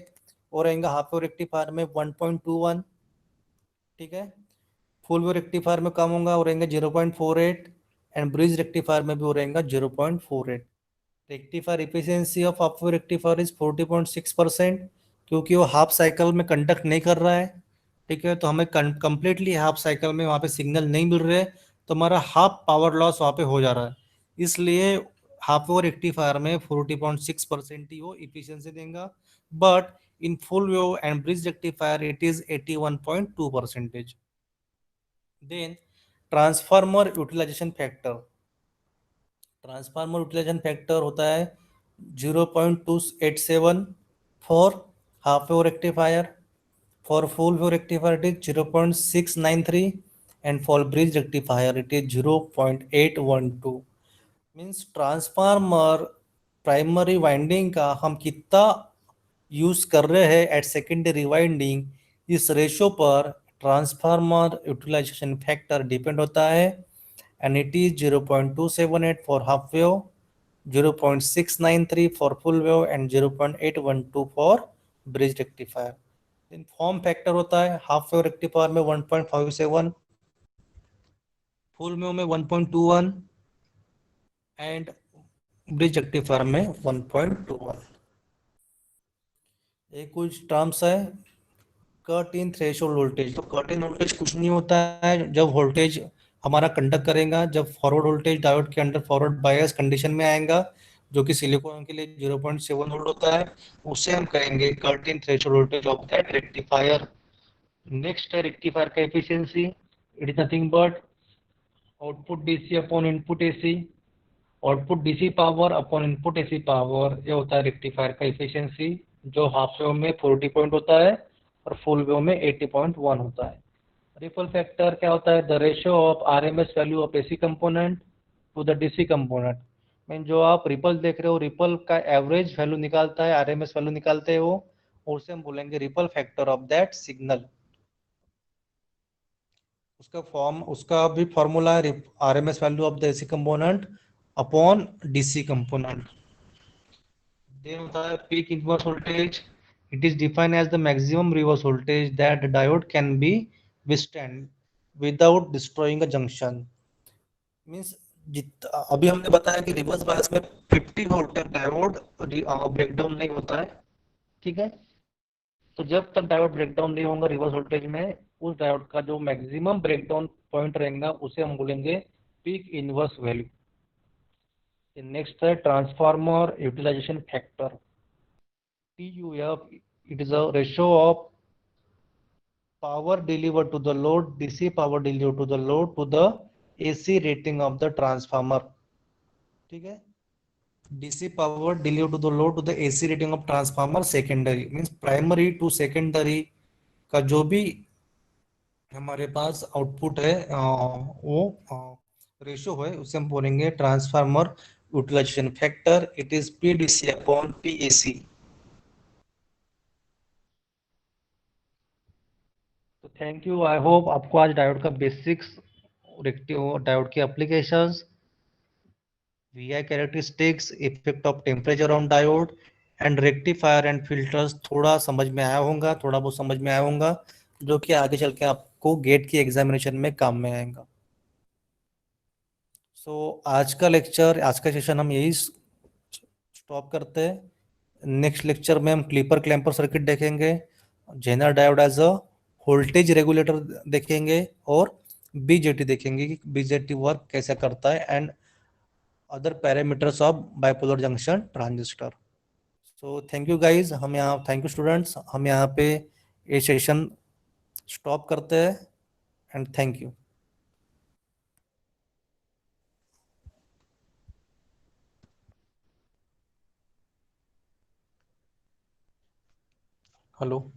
वो रहेंगे हाफ वेव रेक्टिफायर में 1.21। ठीक है, फुल वेव रेक्टिफायर में कम होगा, वो रहेंगे 0.48, एंड ब्रिज रेक्टिफायर में भी वो रहेगा 0.48। Rectifier efficiency of half wave rectifier is 40.6%, क्योंकि वो हाफ साइकिल में कंडक्ट नहीं कर रहा है। ठीक है, तो हमें कंप्लीटली हाफ साइकिल में वहां पे सिग्नल नहीं मिल रहे, तो हमारा हाफ पावर लॉस वहां पे हो जा रहा है, इसलिए हाफ वेव रेक्टिफायर में 40.6% ही वो इफिशियंसी देगा। But in full wave and bridge rectifier it is 81.2%। Then transformer utilization factor, transformer utilization factor होता है 0.287 for half wave rectifier, for full wave rectifier it is 0.693, and for bridge rectifier it is 0.812। Means transformer primary winding का हम कितना use कर रहे हैं at secondary winding, इस ratio पर ट्रांसफार्मर यूटिलाइजेशन फैक्टर डिपेंड होता है, and it is 0.278 for half wave, 0.693 for full wave, and 0.812 for bridge rectifier। In form factor होता है हाफ वेव रेक्टिफायर में 1.57, फुल वेव में 1.21, एंड ब्रिज रेक्टिफायर में 1.21। ये कुछ टर्म्स है। कट इन थ्रेशोल्ड वोल्टेज, तो कट इन वोल्टेज कुछ नहीं होता है, जब वोल्टेज हमारा कंडक्ट करेगा, जब फॉरवर्ड वोल्टेज डायोड के अंडर फॉरवर्ड बायस कंडीशन में आएगा, जो कि सिलिकॉन के लिए 0.7 वोल्ट होता है, उसे हम कहेंगे cut in threshold voltage of that rectifier. Next है रेक्टिफायर का efficiency, it is nothing but output DC upon input AC, output DC power upon input AC power, ये होता है रेक्टिफायर का एफिशिएंसी, जो हाफ वेव में 40 पॉइंट होता है और फुल वेव में 80.1 होता है। रिपल फैक्टर क्या होता है, the ratio of RMS value of AC component to the DC component. Mean जो आप रिपल देख रहे हो, रिपल का एवरेज वैल्यू निकालता है, आरएमएस वैल्यू निकालते हैं वो, और उसे हम बोलेंगे ripple factor of that signal. उसका भी फॉर्मूला है RMS value of the AC component upon DC component. Then होता है peak inverse voltage, it is defined as the maximum reverse voltage that the diode can be withstand without destroying a junction। Means अभी हमने बताया कि reverse bias में 50 volt तक diode breakdown नहीं होता है। ठीक है, तो जब तक डायोड ब्रेकडाउन नहीं होगा रिवर्स वोल्टेज में, उस डायोड का जो मैक्सिमम ब्रेकडाउन पॉइंट रहेगा उसे हम बोलेंगे पीक इनवर्स वैल्यू। नेक्स्ट है transformer utilization factor, TUF, it is a ratio of power delivered to the load, DC power delivered to the load to the AC rating of the transformer। ठीक है, DC power delivered to the load to the AC rating of transformer secondary, means primary to secondary का जो भी हमारे पास output है वो ratio है, उसे हम बोलेंगे transformer utilization factor, it is PDC upon PAC। तो थैंक यू, आई होप आपको आज डायोड का बेसिक्स, डायोड की applications, VI characteristics, effect of temperature on diode, and rectifier and filters थोड़ा समझ में आया होगा, थोड़ा बहुत समझ में आया होगा, जो कि आगे चल के आपको गेट की एग्जामिनेशन में काम में आएगा। आज का लेक्चर, आज का सेशन हम यही स्टॉप करते हैं। नेक्स्ट लेक्चर में हम क्लीपर क्लैंपर सर्किट देखेंगे, zener diode as a voltage regulator देखेंगे, और बीजेटी देखेंगे कि बीजेटी वर्क कैसे करता है, and other parameters of bipolar junction transistor. So thank you guys, हम यहाँ, थैंक यू स्टूडेंट्स, हम यहाँ पे ये सेशन स्टॉप करते हैं, एंड थैंक यू। हेलो।